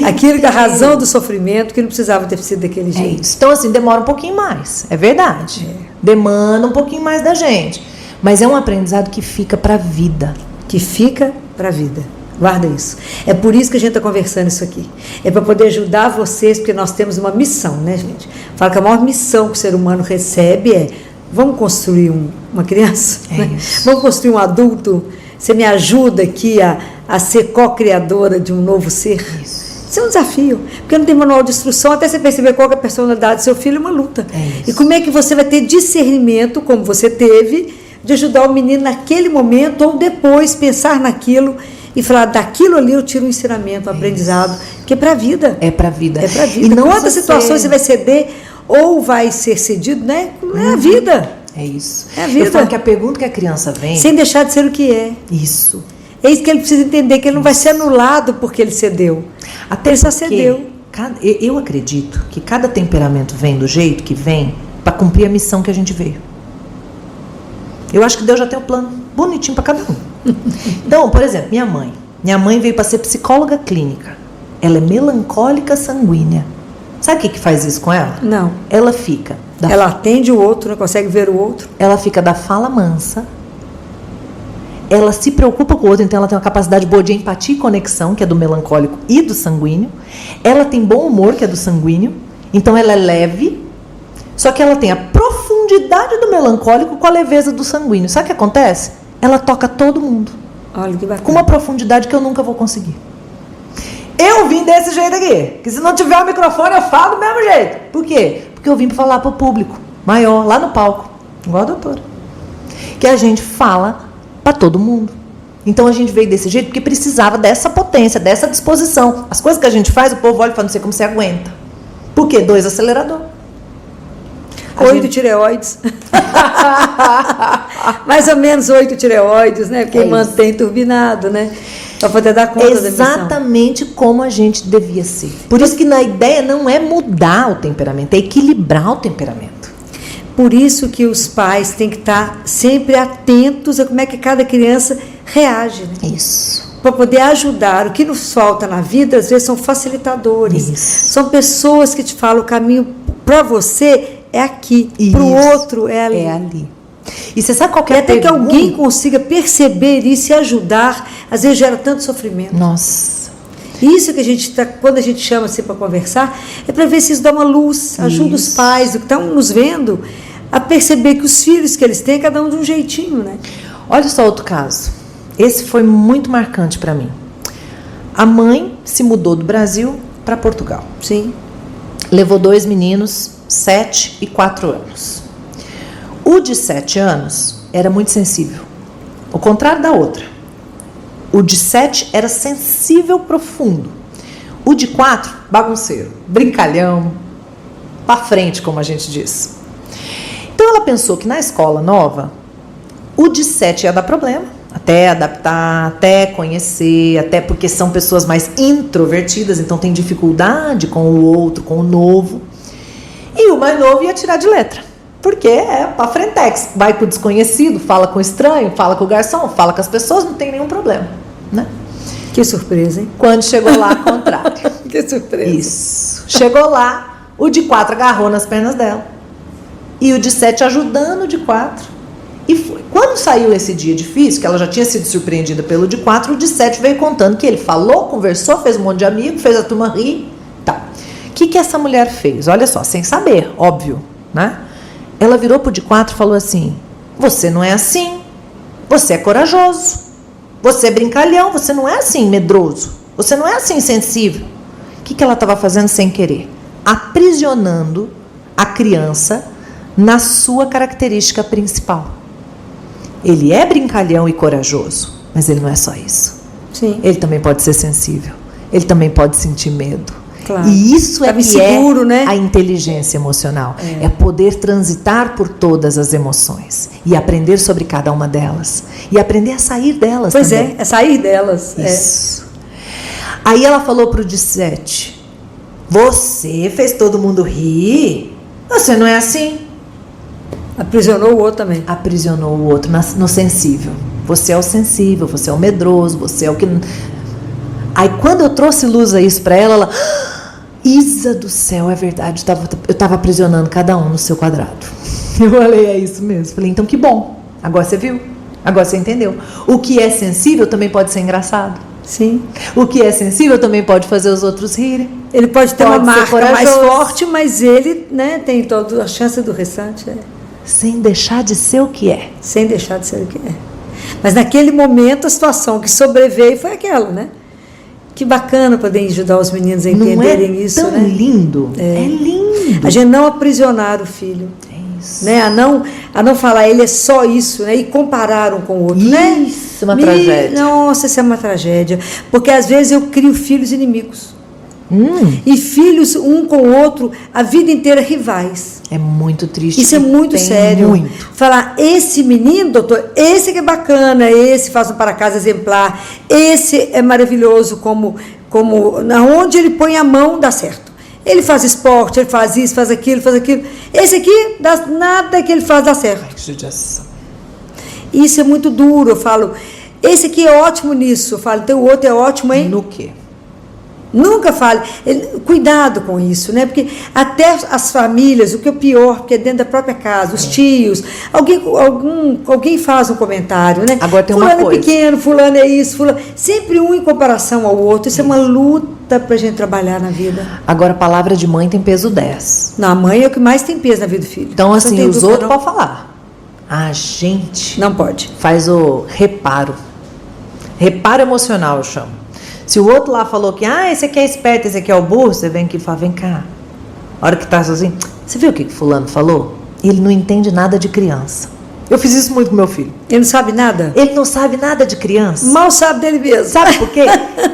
Aquilo que a razão do sofrimento, que não precisava ter sido daquele jeito. Isso. Então, assim, demora um pouquinho mais. É verdade. Demanda um pouquinho mais da gente. Mas é um aprendizado que fica para a vida. Que fica para a vida. Guarda isso. É por isso que a gente está conversando isso aqui. É para poder ajudar vocês, porque nós temos uma missão, né, gente? Fala que a maior missão que o ser humano recebe é: vamos construir uma criança? Né? Vamos construir um adulto? Você me ajuda aqui a ser co-criadora de um novo ser? Isso é um desafio, porque não tem manual de instrução, até você perceber qual é a personalidade do seu filho, é uma luta. E como é que você vai ter discernimento, como você teve, de ajudar o menino naquele momento, ou depois pensar naquilo e falar, daquilo ali eu tiro um ensinamento, um aprendizado, que é para a vida. É para a vida. É para a vida. E não quantas situações você vai ceder ou vai ser cedido, né? É a vida. É isso. É a vida. Eu falo que a pergunta que a criança vem... sem deixar de ser o que é. Isso. É isso que ele precisa entender, que ele não vai ser anulado porque ele cedeu. Até ele só cedeu. Eu acredito que cada temperamento vem do jeito que vem para cumprir a missão que a gente veio. Eu acho que Deus já tem um plano bonitinho para cada um. Então, por exemplo, minha mãe veio para ser psicóloga clínica. Ela é melancólica sanguínea. Sabe o que faz isso com ela? Não. Ela fica... ela atende o outro, não consegue ver o outro. Ela fica da fala mansa. Ela se preocupa com o outro, então ela tem uma capacidade boa de empatia e conexão, que é do melancólico e do sanguíneo. Ela tem bom humor, que é do sanguíneo. Então ela é leve. Só que ela tem a profundidade do melancólico com a leveza do sanguíneo. Sabe o que acontece? Ela toca todo mundo. Olha que bacana. Com uma profundidade que eu nunca vou conseguir. Eu vim desse jeito aqui. Que se não tiver o microfone, eu falo do mesmo jeito. Por quê? Porque eu vim para falar para o público maior, lá no palco. Igual a doutora. Que a gente fala para todo mundo. Então a gente veio desse jeito porque precisava dessa potência, dessa disposição. As coisas que a gente faz, o povo olha e fala, não sei como você aguenta. Por quê? 2 acelerador. 8 tireoides. Mais ou menos 8 tireoides, né? Porque mantém turbinado, né? Para poder dar conta da missão. Exatamente como a gente devia ser. Por isso que na ideia não é mudar o temperamento, é equilibrar o temperamento. Por isso que os pais têm que estar sempre atentos a como é que cada criança reage. Né? Isso. Para poder ajudar. O que nos falta na vida, às vezes, são facilitadores. Isso. São pessoas que te falam o caminho para você é aqui, para o outro é ali. É ali. E você sabe qual que é E a até que pergunta? alguém consiga perceber isso e ajudar, às vezes gera tanto sofrimento. Nossa. Isso que a gente está, quando a gente chama assim para conversar, é para ver se isso dá uma luz, ajuda os pais que estão nos vendo a perceber que os filhos que eles têm, cada um de um jeitinho, né? Olha só outro caso. Esse foi muito marcante para mim. A mãe se mudou do Brasil para Portugal. Sim. Levou 2 meninos, 7 e 4 anos. O de 7 anos era muito sensível. O contrário da outra. O de 7 era sensível profundo. O de 4, bagunceiro, brincalhão, pra frente, como a gente diz. Então ela pensou que na escola nova, o de 7 ia dar problema, até adaptar, até conhecer, até porque são pessoas mais introvertidas, então tem dificuldade com o outro, com o novo. E o mais novo ia tirar de letra, porque é pra frentex, vai com o desconhecido, fala com o estranho, fala com o garçom, fala com as pessoas, não tem nenhum problema, né? Que surpresa, hein? Quando chegou lá, contrário. Que surpresa. Isso. Chegou lá, o de 4 agarrou nas pernas dela. E o de 7 ajudando o de 4. E foi. Quando saiu esse dia difícil, que ela já tinha sido surpreendida pelo de 4, o de 7 veio contando que ele falou, conversou, fez um monte de amigos, fez a turma rir. Tá. O que essa mulher fez? Olha só, sem saber, óbvio, né? Ela virou pro de 4 e falou assim: você não é assim, você é corajoso, você é brincalhão, você não é assim medroso, você não é assim sensível. O que ela estava fazendo sem querer? Aprisionando a criança na sua característica principal. Ele é brincalhão e corajoso, mas ele não é só isso. Sim. Ele também pode ser sensível, ele também pode sentir medo. Claro. E isso é Tava que inseguro, é né? a inteligência emocional. É poder transitar por todas as emoções e aprender sobre cada uma delas. E aprender a sair delas Pois também. é sair delas. Isso. Aí ela falou pro de 7: você fez todo mundo rir? Você não é assim? Aprisionou o outro também. Aprisionou o outro no sensível. Você é o sensível, você é o medroso, você é o que... Aí quando eu trouxe luz a isso para ela, Isa do céu, é verdade, eu estava aprisionando cada um no seu quadrado. Eu falei, é isso mesmo. Falei, então que bom, agora você viu, agora você entendeu. O que é sensível também pode ser engraçado. Sim. O que é sensível também pode fazer os outros rirem. Ele pode ter Pode uma ser marca corajoso. mais forte, mas ele, né, tem toda a chance do restante. Sem deixar de ser o que é. Sem deixar de ser o que é. Mas naquele momento a situação que sobreveio foi aquela, né? Que bacana poder ajudar os meninos a entenderem não é isso, tão né? lindo? É lindo. A gente não aprisionar o filho. É isso. Né? A não falar ele é só isso, né? E comparar um com o outro, né? Isso, uma tragédia. Nossa, isso é uma tragédia. Porque às vezes eu crio filhos inimigos. E filhos um com o outro a vida inteira rivais. É muito triste. Isso é muito Tem sério. Muito. Falar, esse menino, doutor, esse que é bacana, esse faz um para-casa exemplar, esse é maravilhoso, como onde ele põe a mão dá certo. Ele faz esporte, ele faz isso, faz aquilo, faz aquilo. Esse aqui, nada que ele faz dá certo. Ai, que judiação. Isso é muito duro. Eu falo, esse aqui é ótimo nisso. Eu falo, então o outro é ótimo, hein? No quê? Nunca fale. Cuidado com isso, né? Porque até as famílias, o que é pior, porque é dentro da própria casa, os tios, alguém faz um comentário, né? Agora tem fulano uma coisa. É pequeno, fulano é isso, fulano... Sempre um em comparação ao outro. Isso é uma luta pra gente trabalhar na vida. Agora, a palavra de mãe tem peso 10. Não, a mãe é o que mais tem peso na vida do filho. Então, Você assim, tem os dúvida, outros não? podem falar. A gente Não pode. faz o reparo. Reparo emocional, eu chamo. Se o outro lá falou que, esse aqui é esperto, esse aqui é o burro, você vem aqui e fala, vem cá. A hora que tá sozinho, você viu o que fulano falou? Ele não entende nada de criança. Eu fiz isso muito com meu filho. Ele não sabe nada? Ele não sabe nada de criança. Mal sabe dele mesmo. Sabe por quê?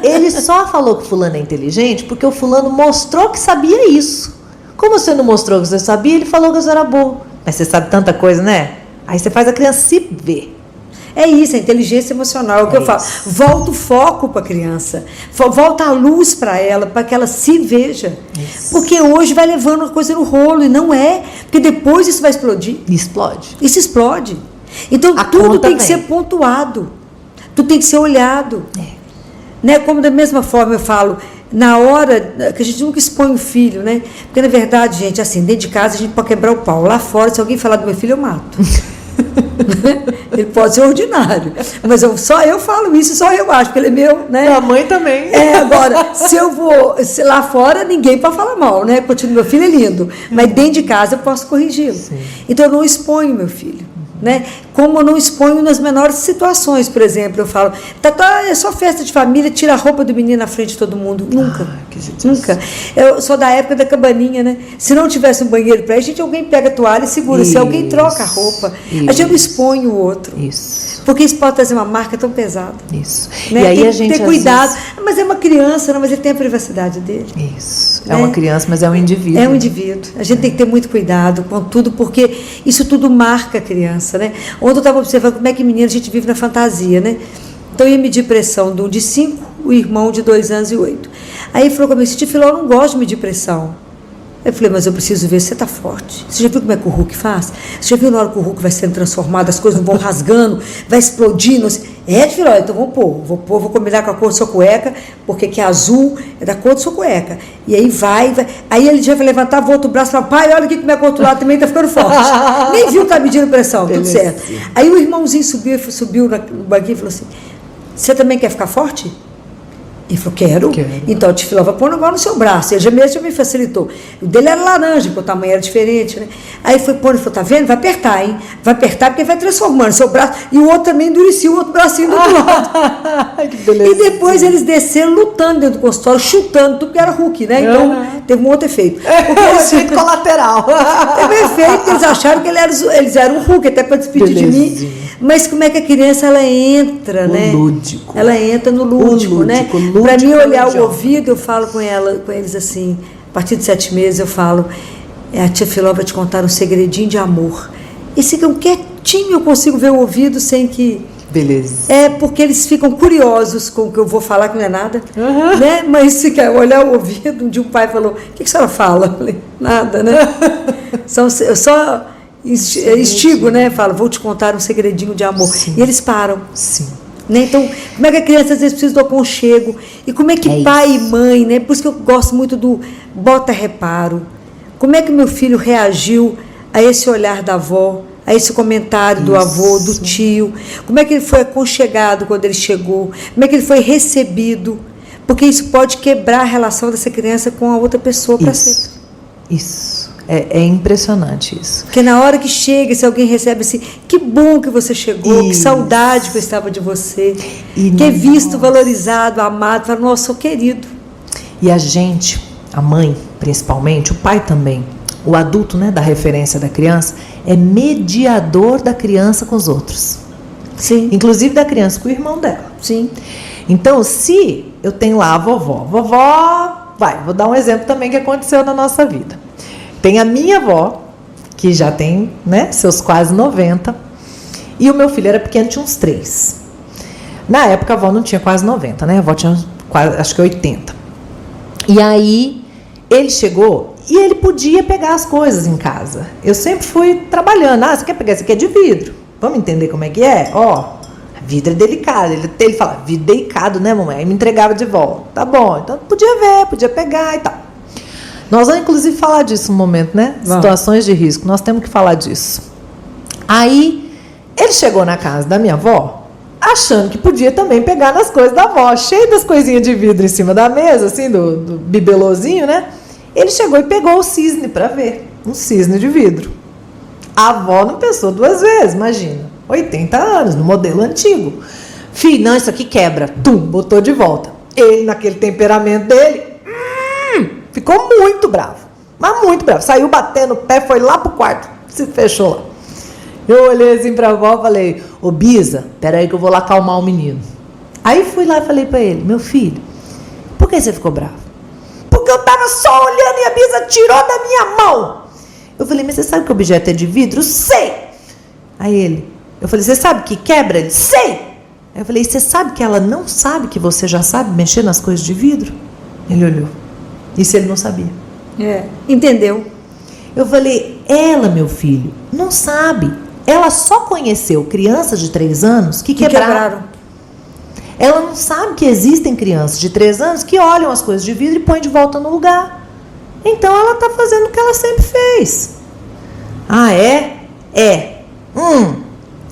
Ele só falou que fulano é inteligente porque o fulano mostrou que sabia isso. Como você não mostrou que você sabia, ele falou que você era burro. Mas você sabe tanta coisa, né? Aí você faz a criança se ver. É isso, a inteligência emocional, é o que eu falo. Volta o foco para a criança, volta a luz para ela, para que ela se veja. Isso. Porque hoje vai levando uma coisa no rolo, e não é, porque depois isso vai explodir. Explode. Isso explode. Então A tudo conta tem que vem. ser pontuado, tudo tem que ser olhado. Né? Como da mesma forma eu falo, na hora que a gente nunca expõe o filho, né? Porque na verdade, gente, assim, dentro de casa a gente pode quebrar o pau. Lá fora, se alguém falar do meu filho, eu mato. Ele pode ser ordinário. Mas só eu falo isso, só eu acho, porque ele é meu, né? A mãe também. Agora, se eu vou lá fora, ninguém pode falar mal, né? Continua, meu filho é lindo. Mas dentro de casa eu posso corrigi-lo. Então eu não exponho meu filho. Né? Como eu não exponho nas menores situações, por exemplo, eu falo, é só festa de família, tira a roupa do menino na frente de todo mundo. Nunca. Nunca. Eu sou da época da cabaninha, né? Se não tivesse um banheiro para a gente, alguém pega a toalha e segura. Se alguém troca a roupa, a gente não expõe o outro. Isso. Porque isso pode trazer uma marca tão pesada. Isso. Né? E aí tem a gente que ter cuidado. vezes... Mas é uma criança, não, mas ele tem a privacidade dele. Isso. Né? É uma criança, mas é um indivíduo. É um indivíduo. A gente tem que ter muito cuidado com tudo, porque isso tudo marca a criança, né? Ontem eu estava observando como é que menino a gente vive na fantasia, né? Então eu ia medir pressão de um de 5, o irmão de 2 anos e 8. Aí ele falou comigo, Filó, eu não gosto de medir pressão. Eu falei, mas eu preciso ver se você está forte. Você já viu como é que o Hulk faz? Você já viu na hora que o Hulk vai sendo transformado, as coisas não vão rasgando, vai explodindo? Filó, então vou combinar com a cor da sua cueca, porque que azul é da cor da sua cueca. E aí vai. Aí ele já vai levantar, volta o braço e fala, pai, olha aqui como é que o outro lado também está ficando forte. Nem viu que está medindo pressão, tudo certo. Aí o irmãozinho subiu no banquinho e falou assim, você também quer ficar forte? Ele falou, quero. Então, o Filó vai pôr agora no seu braço. Ele já me facilitou. O dele era laranja, porque o tamanho era diferente, né? Aí foi pôr, ele falou, tá vendo? Vai apertar, hein? Vai apertar porque vai transformando seu braço. E o outro também endurecia o outro bracinho do outro lado. Que beleza. E depois eles desceram lutando dentro do consultório, chutando, tudo que era Hulk, né? Então, teve um outro efeito. Efeito colateral. Teve um efeito que eles acharam que eles eram o Hulk, até para despedir de mim. Mas como é que a criança, ela entra, né? Lúdico. Ela entra no lúdico, né? Para mim olhar o ouvido, eu falo com eles assim, a partir de 7 meses eu falo, a tia Filó vai te contar um segredinho de amor. Esse que quietinho eu consigo ver o ouvido sem que... Beleza. É porque eles ficam curiosos com o que eu vou falar, que não é nada, né? Mas se quer olhar o ouvido, um dia um pai falou, o que a senhora fala? Eu falei, nada, né? Eu só... Estigo, né? Falo, vou te contar um segredinho de amor. Sim. E eles param. Sim. Né? Então, como é que a criança às vezes precisa do aconchego? E como é que pai e mãe, né? Por isso que eu gosto muito do bota reparo. Como é que meu filho reagiu a esse olhar da avó, a esse comentário do avô, do tio? Como é que ele foi aconchegado quando ele chegou? Como é que ele foi recebido? Porque isso pode quebrar a relação dessa criança com a outra pessoa para sempre. Isso. É impressionante isso. Porque na hora que chega, se alguém recebe assim, que bom que você chegou, que saudade que eu estava de você, que é visto, valorizado, amado, fala, nossa, sou querido. E a gente, a mãe principalmente, o pai também, o adulto, né, da referência da criança, é mediador da criança com os outros. Sim. Inclusive da criança com o irmão dela. Sim. Então, se eu tenho lá a vovó, vou dar um exemplo também que aconteceu na nossa vida. Tem a minha avó, que já tem, né, seus quase 90, e o meu filho era pequeno, tinha uns 3. Na época a avó não tinha quase 90, né? A avó tinha quase, acho que 80. E aí ele chegou e ele podia pegar as coisas em casa. Eu sempre fui trabalhando. Você quer pegar? Isso aqui é de vidro. Vamos entender como é que é? Vidro é delicado. Ele fala, vidro delicado, né, mamãe? Aí me entregava de volta. Tá bom, então podia ver, podia pegar e tal. Nós vamos, inclusive, falar disso um momento, né? Situações de risco, nós temos que falar disso. Aí, ele chegou na casa da minha avó, achando que podia também pegar nas coisas da avó, cheio das coisinhas de vidro em cima da mesa, assim, do bibelôzinho, né? Ele chegou e pegou o cisne para ver, um cisne de vidro. A avó não pensou 2 vezes, imagina, 80 anos, no modelo antigo. Filho, não, isso aqui quebra. Botou de volta. Ele, naquele temperamento dele, ficou muito bravo, mas muito bravo. Saiu batendo o pé, foi lá pro quarto, se fechou lá. Eu olhei assim pra avó e falei, ô Bisa, peraí que eu vou lá acalmar o menino. Aí fui lá e falei pra ele, meu filho, por que você ficou bravo? Porque eu tava só olhando e a Bisa tirou da minha mão. Eu falei, mas você sabe que o objeto é de vidro? Sei! Aí eu falei, você sabe que quebra? Ele, sei! Aí eu falei, você sabe que ela não sabe que você já sabe mexer nas coisas de vidro? Ele olhou. Isso ele não sabia. Entendeu? Eu falei, ela, meu filho, não sabe. Ela só conheceu crianças de 3 anos que quebraram. Ela não sabe que existem crianças de 3 anos que olham as coisas de vidro e põem de volta no lugar. Então ela está fazendo o que ela sempre fez. Ah, é? É.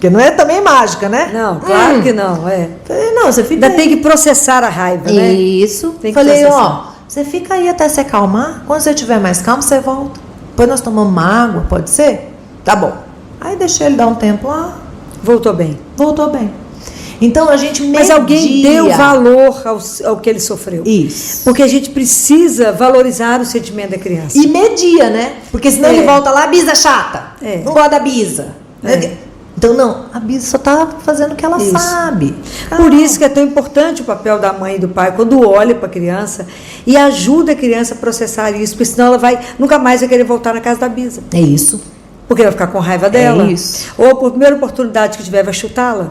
Porque não é também mágica, né? Não, claro que não. Falei, não, você fica Ainda tem que processar a raiva, né? Isso. Tem que Falei, processar. você fica aí até se acalmar. Quando você estiver mais calmo, você volta. Depois nós tomamos uma água, pode ser? Tá bom. Aí deixei ele dar um tempo lá. Voltou bem. Voltou bem. Então a gente media. Mas alguém deu valor ao que ele sofreu. Isso. Porque a gente precisa valorizar o sentimento da criança. E media, né? Porque senão ele volta lá, Bisa chata. Não gosta da Bisa. Então, não, a Bisa só tá fazendo o que ela sabe. Por isso que é tão importante o papel da mãe e do pai quando olha para a criança e ajuda a criança a processar isso, porque senão ela nunca mais vai querer voltar na casa da Bisa. É isso. Porque vai ficar com raiva dela. É isso. Ou por primeira oportunidade que tiver, vai chutá-la.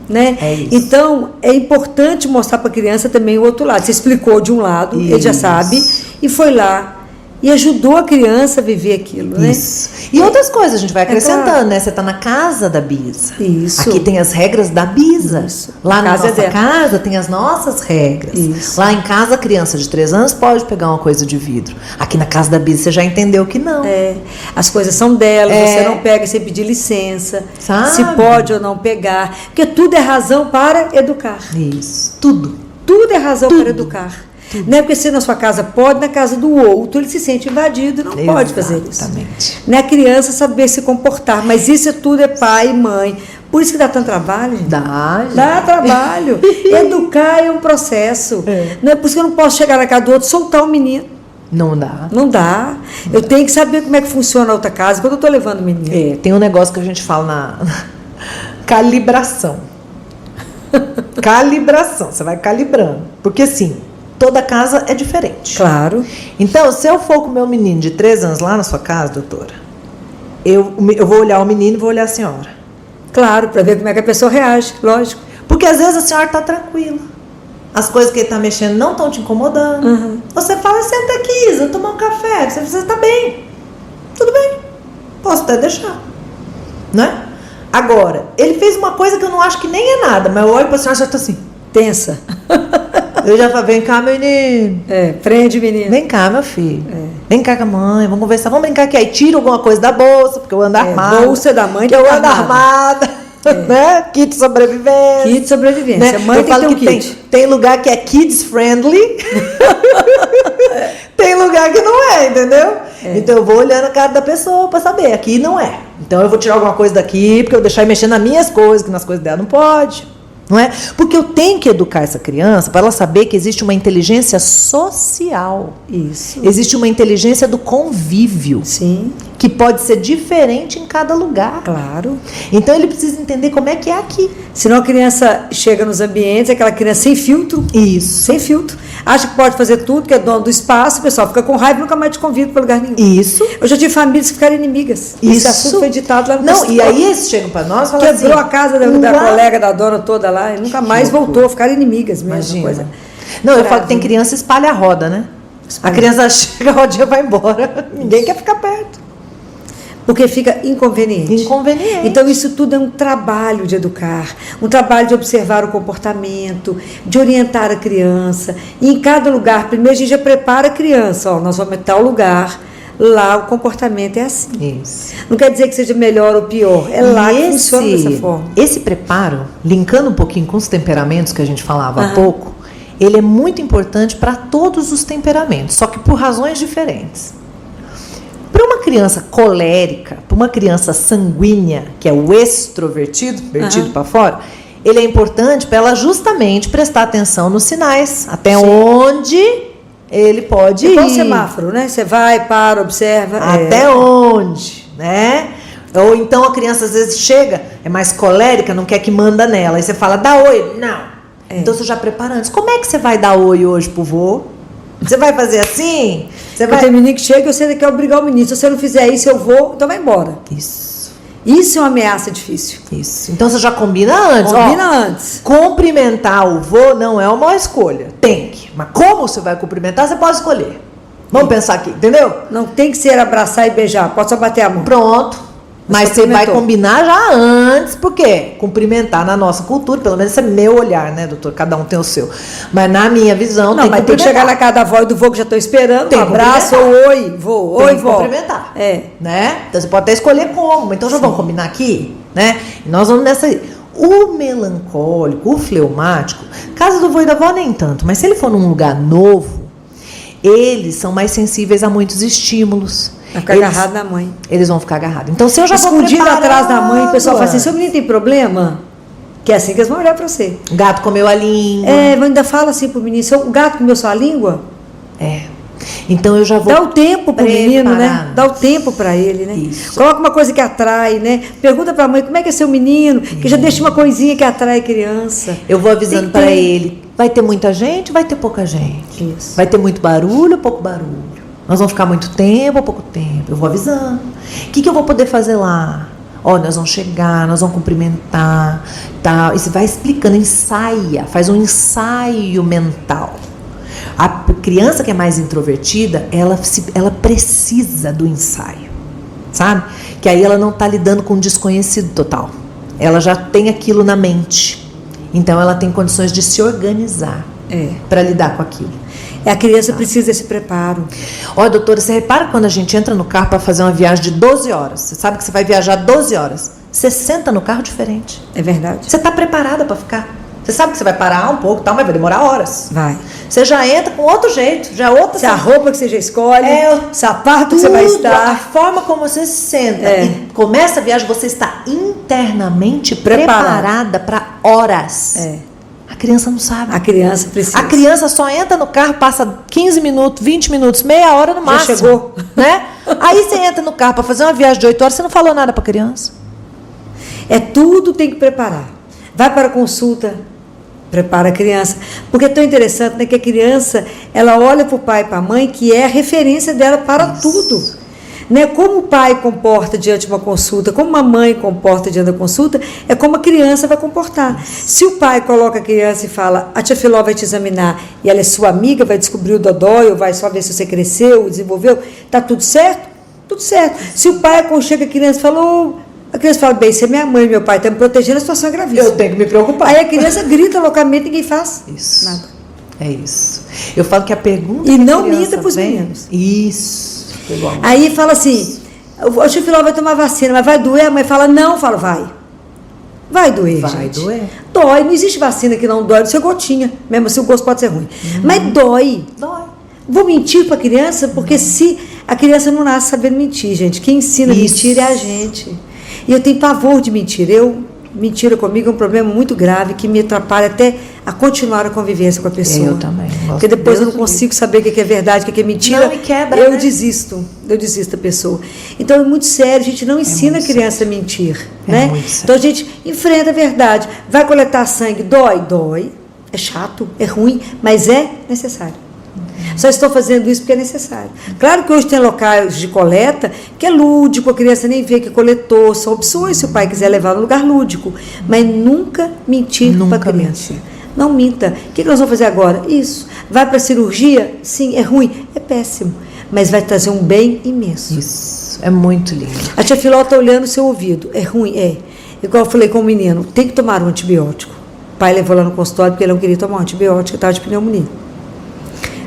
Né? É isso. Então, é importante mostrar para a criança também o outro lado. Você explicou de um lado, ele já sabe, e foi lá e ajudou a criança a viver aquilo, né? Isso. E outras coisas a gente vai acrescentando, né? Você está na casa da Bisa. Isso. Aqui tem as regras da Bisa. Isso. Lá na nossa casa tem as nossas regras. Isso. Lá em casa, a criança de 3 anos pode pegar uma coisa de vidro. Aqui na casa da Bisa você já entendeu que não. As coisas são dela, você não pega sem pedir licença. Sabe? Se pode ou não pegar. Porque tudo é razão para educar. Isso. Tudo. Tudo é razão para educar. Não é porque se na sua casa pode, na casa do outro ele se sente invadido e não pode fazer isso. Exatamente. Não é a criança saber se comportar, mas isso tudo é pai e mãe. Por isso que dá tanto trabalho, gente. Dá trabalho. Educar é um processo. Não é por isso que eu não posso chegar na casa do outro e soltar o menino. Não dá. Não dá. Eu tenho que saber como é que funciona a outra casa quando eu estou levando o menino. Tem um negócio que a gente fala na calibração. Calibração. Você vai calibrando. Porque assim, toda casa é diferente. Claro. Então, se eu for com o meu menino de 3 anos lá na sua casa, doutora, eu vou olhar o menino e vou olhar a senhora. Claro, para ver como é que a pessoa reage, lógico. Porque às vezes a senhora está tranquila. As coisas que ele está mexendo não estão te incomodando. Você fala, senta aqui, Isa, tomar um café. Você está bem. Tudo bem. Posso até deixar. Né? Agora, ele fez uma coisa que eu não acho que nem é nada, mas eu olho para a senhora e já estou assim. Tensa. Eu já falo, vem cá, menino. Prende, menino. Vem cá, meu filho. Vem cá com a mãe, vamos conversar, vamos brincar aqui. Aí tira alguma coisa da bolsa, porque eu ando armada. Bolsa da mãe, que eu ando armada. Né? Kit sobrevivência. Kit sobrevivência. Né? Mãe eu tem falo que ter um que kit. Tem lugar que é kids friendly. Tem lugar que não é, entendeu? Então eu vou olhando a cara da pessoa para saber. Aqui não é. Então eu vou tirar alguma coisa daqui, porque eu deixar mexer nas minhas coisas, que nas coisas dela não pode. Não é? Porque eu tenho que educar essa criança para ela saber que existe uma inteligência social. Isso. Existe uma inteligência do convívio. Sim. Que pode ser diferente em cada lugar. Claro. Então ele precisa entender como é que é aqui. Senão a criança chega nos ambientes, aquela criança sem filtro. Isso. Sem filtro. Acha que pode fazer tudo, que é dono do espaço, o pessoal fica com raiva e nunca mais te convida para lugar nenhum. Isso. Eu já tive famílias que ficaram inimigas. Esse assunto foi ditado lá no Não, e aí eles chegam para nós e falam quebrou assim, a casa da colega, da dona toda lá, e nunca mais voltou, ficaram inimigas mesmo. Imagina. Coisa. Não, eu falo que tem criança espalha a roda, né? A criança chega, a rodinha vai embora. Ninguém quer ficar perto. Porque fica inconveniente. Inconveniente. Então, isso tudo é um trabalho de educar, um trabalho de observar o comportamento, de orientar a criança. E em cada lugar, primeiro a gente já prepara a criança, nós vamos em tal lugar, lá o comportamento é assim. Isso. Não quer dizer que seja melhor ou pior, é lá que funciona dessa forma. Esse preparo, linkando um pouquinho com os temperamentos que a gente falava há pouco, ele é muito importante para todos os temperamentos, só que por razões diferentes. Para uma criança colérica, para uma criança sanguínea, que é o extrovertido, vertido para fora, ele é importante para ela justamente prestar atenção nos sinais, até onde ele pode ir. Igual o semáforo, né? Você vai, para, observa. Até onde, né? Ou então a criança às vezes chega, é mais colérica, não quer que manda nela. Aí você fala, dá oi. Não. Então você já prepara antes. Como é que você vai dar oi hoje pro vô? Você vai fazer assim? Você vai... Tem menino que chega e você quer obrigar o menino. Se você não fizer isso, eu vou, então vai embora. Isso é uma ameaça difícil. Isso. Então você já combina antes. Antes. Cumprimentar o vô não é uma escolha. Tem que. Mas como você vai cumprimentar, você pode escolher. Vamos pensar aqui, entendeu? Não tem que ser abraçar e beijar. Pode só bater a mão. Pronto. Mas você vai combinar já antes, porque cumprimentar na nossa cultura, pelo menos esse é meu olhar, né, doutor? Cada um tem o seu. Mas na minha visão, não, mas tem que chegar na casa da avó e do vô que já estão esperando, um abraço, ou oi, vô, oi, vó. Cumprimentar. Né? Então você pode até escolher como, então já vamos combinar aqui, né? E nós vamos nessa... O melancólico, o fleumático, casa do avô e da avó nem tanto, mas se ele for num lugar novo, eles são mais sensíveis a muitos estímulos. Vai ficar agarrado na mãe. Eles vão ficar agarrados. Então, se eu já escondido atrás da mãe, o pessoal fala assim, seu menino tem problema? Que é assim que eles vão olhar pra você. O gato comeu a língua. Ainda fala assim pro menino, o gato comeu sua língua? Então eu já vou... Dá o tempo pro menino, né? Dá o tempo pra ele, né? Isso. Coloca uma coisa que atrai, né? Pergunta pra mãe como é que é seu menino, que já deixa uma coisinha que atrai a criança. Eu vou avisando pra ele, vai ter muita gente, vai ter pouca gente. Isso. Vai ter muito barulho, pouco barulho. Nós vamos ficar muito tempo ou pouco tempo. Eu vou avisando. O que eu vou poder fazer lá? Nós vamos chegar, nós vamos cumprimentar, tal. E você vai explicando, ensaia, faz um ensaio mental. A criança que é mais introvertida, ela precisa do ensaio, sabe? Que aí ela não está lidando com um desconhecido total. Ela já tem aquilo na mente. Então ela tem condições de se organizar para lidar com aquilo. A criança precisa desse preparo. Doutora, você repara quando a gente entra no carro para fazer uma viagem de 12 horas. Você sabe que você vai viajar 12 horas. Você senta no carro diferente. É verdade. Você está preparada para ficar. Você sabe que você vai parar um pouco, mas vai demorar horas. Vai. Você já entra com outro jeito, já é outra. Se a roupa que você já escolhe, o sapato que você vai estar. A forma como você se senta. E começa a viagem, você está internamente preparada para horas. A criança não sabe. A criança precisa. A criança só entra no carro, passa 15 minutos, 20 minutos, meia hora no máximo. Já chegou. Né? Aí você entra no carro para fazer uma viagem de 8 horas, você não falou nada para a criança. Tudo tem que preparar. Vai para a consulta, prepara a criança. Porque é tão interessante, né, que a criança, ela olha para o pai e para a mãe, que é a referência dela para tudo. Né? Como o pai comporta diante de uma consulta, como uma mãe comporta diante da consulta, é como a criança vai comportar. Se o pai coloca a criança e fala, a tia Filó vai te examinar, e ela é sua amiga, vai descobrir o dodói, ou vai só ver se você cresceu, desenvolveu, tá tudo certo? Tudo certo. Se o pai aconchega a criança e fala, a criança fala, bem, se é minha mãe e meu pai estão me protegendo, a situação é gravíssima. Eu tenho que me preocupar. Aí a criança grita loucamente, ninguém faz nada. É isso. Eu falo que a pergunta... E não minta para os meninos. Isso. Aí fala assim, o tio Filó vai tomar vacina, mas vai doer? A mãe fala, não, fala, vai. Vai doer, vai gente. Doer. Dói, não existe vacina que não dói, não sei gotinha, mesmo assim o gosto pode ser ruim. Mas dói. Vou mentir para a criança, porque se a criança não nasce sabendo mentir, gente. Quem ensina a mentir é a gente. E eu tenho pavor de mentira. Mentira comigo é um problema muito grave que me atrapalha até a continuar a convivência com a pessoa. Eu também. Porque depois eu não consigo saber o que é verdade, o que é mentira. Não, e quebra, eu né? desisto da pessoa. Então é muito sério, a gente não ensina a criança a mentir. Né? Então a gente enfrenta a verdade. Vai coletar sangue, dói. É chato, é ruim, mas é necessário. Só estou fazendo isso porque é necessário. Claro que hoje tem locais de coleta que é lúdico, a criança nem vê que coletou, são opções se o pai quiser levar no lugar lúdico, mas nunca mentir para a criança. Não minta. O que nós vamos fazer agora? Isso. Vai para a cirurgia? Sim, é ruim, é péssimo, mas vai trazer um bem imenso. Isso, é muito lindo. A tia Filó está olhando o seu ouvido, é ruim, Igual eu falei com o menino, tem que tomar um antibiótico. O pai levou lá no consultório porque ele não queria tomar um antibiótico, estava de pneumonia.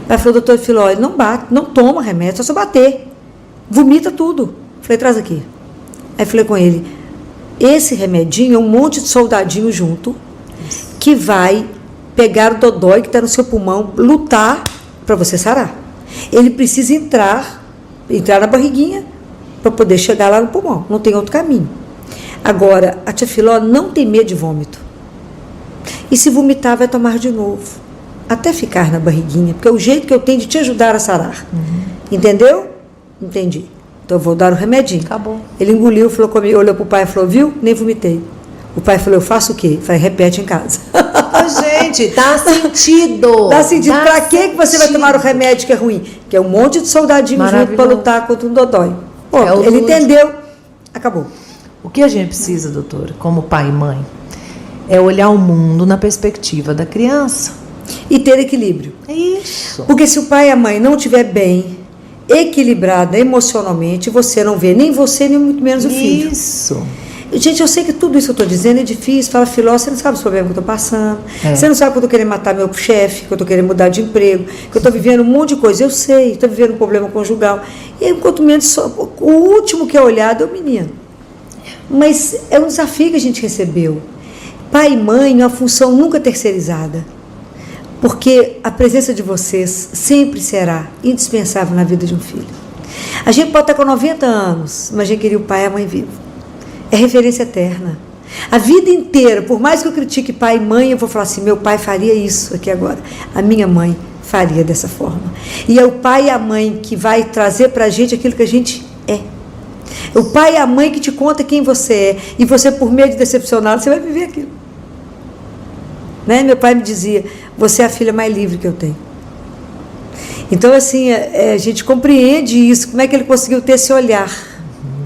Ela falou, doutor Filó, ele não bate, não toma remédio, só se bater. Vomita tudo. Falei, traz aqui. Aí falei com ele, esse remedinho é um monte de soldadinho junto, que vai pegar o dodói que está no seu pulmão, lutar para você sarar. Ele precisa entrar na barriguinha para poder chegar lá no pulmão. Não tem outro caminho. Agora, a tia Filó não tem medo de vômito. E se vomitar, vai tomar de novo. Até ficar na barriguinha, porque é o jeito que eu tenho de te ajudar a sarar. Entendeu? Entendi. Então eu vou dar o remedinho. Acabou. Ele engoliu, falou comigo, olhou pro pai e falou, viu? Nem vomitei. O pai falou, eu faço o quê? Eu falei, repete em casa. Gente, dá sentido. Dá sentido. Pra que você vai tomar o remédio que é ruim? Que é um monte de soldadinho junto para lutar contra um dodói. Pô, ele entendeu. Acabou. O que a gente precisa, doutora, como pai e mãe, é olhar o mundo na perspectiva da criança. E ter equilíbrio. Isso. Porque se o pai e a mãe não estiver bem, equilibrada emocionalmente, você não vê nem você, nem muito menos o filho. Isso. Gente, eu sei que tudo isso que eu estou dizendo é difícil. Fala, Filó, você não sabe os problemas que eu estou passando. Você não sabe que eu estou querendo matar meu chefe, que eu estou querendo mudar de emprego, que eu estou vivendo um monte de coisa. Eu sei, estou vivendo um problema conjugal. E aí, enquanto menos, o último que é olhado é o menino. Mas é um desafio que a gente recebeu. Pai e mãe é uma função nunca terceirizada, porque a presença de vocês sempre será indispensável na vida de um filho. A gente pode estar com 90 anos, mas a gente queria o pai e a mãe vivo. É referência eterna. A vida inteira, por mais que eu critique pai e mãe, eu vou falar assim, meu pai faria isso aqui agora, a minha mãe faria dessa forma. E é o pai e a mãe que vai trazer pra gente aquilo que a gente é. O pai e a mãe que te conta quem você é, e você, por meio de decepcioná-lo, você vai viver aquilo. Né? Meu pai me dizia, você é a filha mais livre que eu tenho. Então, assim, a gente compreende isso, como é que ele conseguiu ter esse olhar,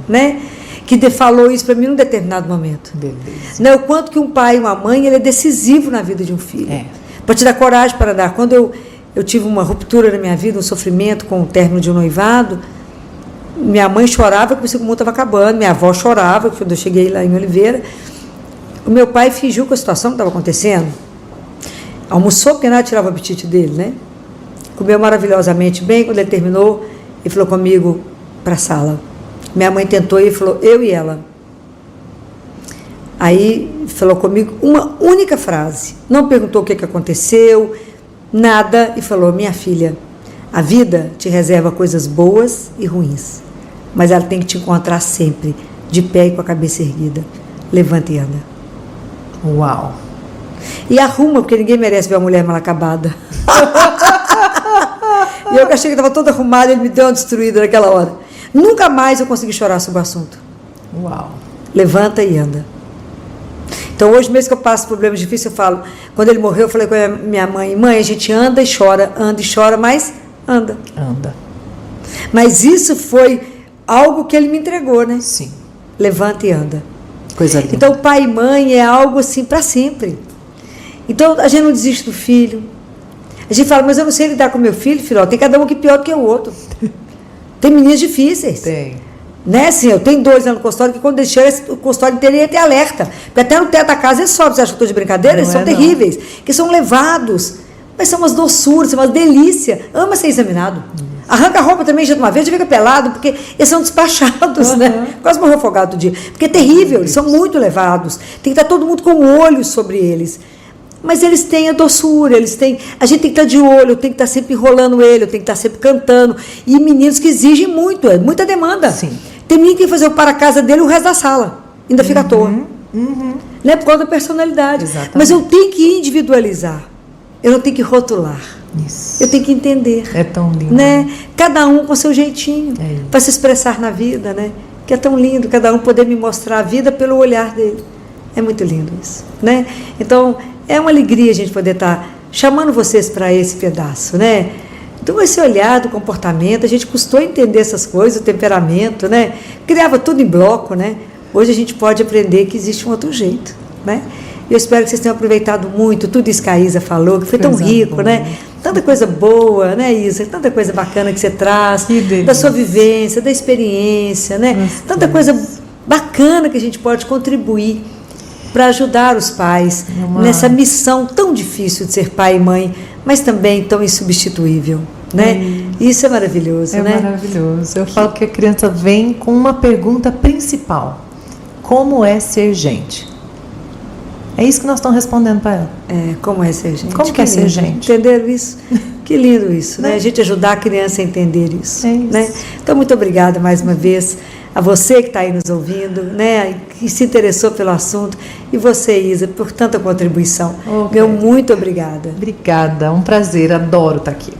né? Que falou isso para mim num determinado momento. Beleza. Né? O quanto que um pai e uma mãe, ele é decisivo na vida de um filho. Para te dar coragem para dar. Quando eu tive uma ruptura na minha vida, um sofrimento com o término de um noivado, minha mãe chorava que o mundo estava acabando, minha avó chorava quando eu cheguei lá em Oliveira. O meu pai fingiu que a situação que estava acontecendo, almoçou porque nada tirava o apetite dele, né? Comeu maravilhosamente bem. Quando ele terminou, ele falou comigo para a sala. Minha mãe tentou e ele falou, eu e ela. Aí falou comigo uma única frase, não perguntou o que aconteceu, nada, e falou, minha filha, a vida te reserva coisas boas e ruins, mas ela tem que te encontrar sempre de pé e com a cabeça erguida. Levanta e anda. Uau! E arruma, porque ninguém merece ver uma mulher mal acabada. E eu que achei que estava toda arrumada, ele me deu uma destruída naquela hora. Nunca mais eu consegui chorar sobre o assunto. Uau! Levanta e anda. Então, hoje mesmo que eu passo problemas difíceis, eu falo, quando ele morreu, eu falei com a minha mãe, mãe, a gente anda e chora, mas anda. Anda. Mas isso foi algo que ele me entregou, né? Sim. Levanta e anda. Coisa linda. Então, pai e mãe é algo assim para sempre. Então, a gente não desiste do filho. A gente fala, mas eu não sei lidar com meu filho, tem cada um aqui pior do que o outro. Tem meninas difíceis. Tem. Né, assim, eu tenho 2 lá no consultório que quando eles chegam, o consultório inteiro ia ter alerta. Porque até no teto da casa eles sobem. Você acha que eu estou de brincadeira? Eles são terríveis. Que são levados. Mas são umas doçuras, são umas delícias. Ama ser examinado. Arranca a roupa também já de uma vez, já fica pelado, porque eles são despachados, né? Quase morreu afogado outro dia. Porque é terrível, eles são muito levados. Tem que estar todo mundo com o olho sobre eles. Mas eles têm a doçura, eles têm. A gente tem que estar de olho, tem que estar sempre enrolando ele, tem que estar sempre cantando. E meninos que exigem muito, é muita demanda. Sim. Tem menino que tem que fazer o para-casa dele e o resto da sala. Ainda fica à toa. Né? Por causa da personalidade. Exatamente. Mas eu tenho que individualizar. Eu não tenho que rotular. Isso. Eu tenho que entender. É tão lindo. Né? Cada um com seu jeitinho. Para se expressar na vida, né? Que é tão lindo, cada um poder me mostrar a vida pelo olhar dele. É muito lindo isso. Né? Então, é uma alegria a gente poder estar chamando vocês para esse pedaço, né? Então, esse olhar do comportamento, a gente custou entender essas coisas, o temperamento, né? Criava tudo em bloco, né? Hoje a gente pode aprender que existe um outro jeito, né? Eu espero que vocês tenham aproveitado muito tudo isso que a Isa falou, que foi tão rico, né? Tanta coisa boa, né, Isa? Tanta coisa bacana que você traz, da sua vivência, da experiência, né? Tanta coisa bacana que a gente pode contribuir para ajudar os pais nessa missão tão difícil de ser pai e mãe, mas também tão insubstituível, né? Isso é maravilhoso, né? É maravilhoso. Eu falo que a criança vem com uma pergunta principal: como é ser gente? É isso que nós estamos respondendo para ela. Como é ser gente? Como que é ser gente? Entenderam isso? Que lindo isso, né? A gente ajudar a criança a entender isso. É isso. Né? Então, muito obrigada mais uma vez a você que está aí nos ouvindo, né? Que se interessou pelo assunto, e você, Isa, por tanta contribuição. Meu muito obrigada. Obrigada, um prazer, adoro estar aqui.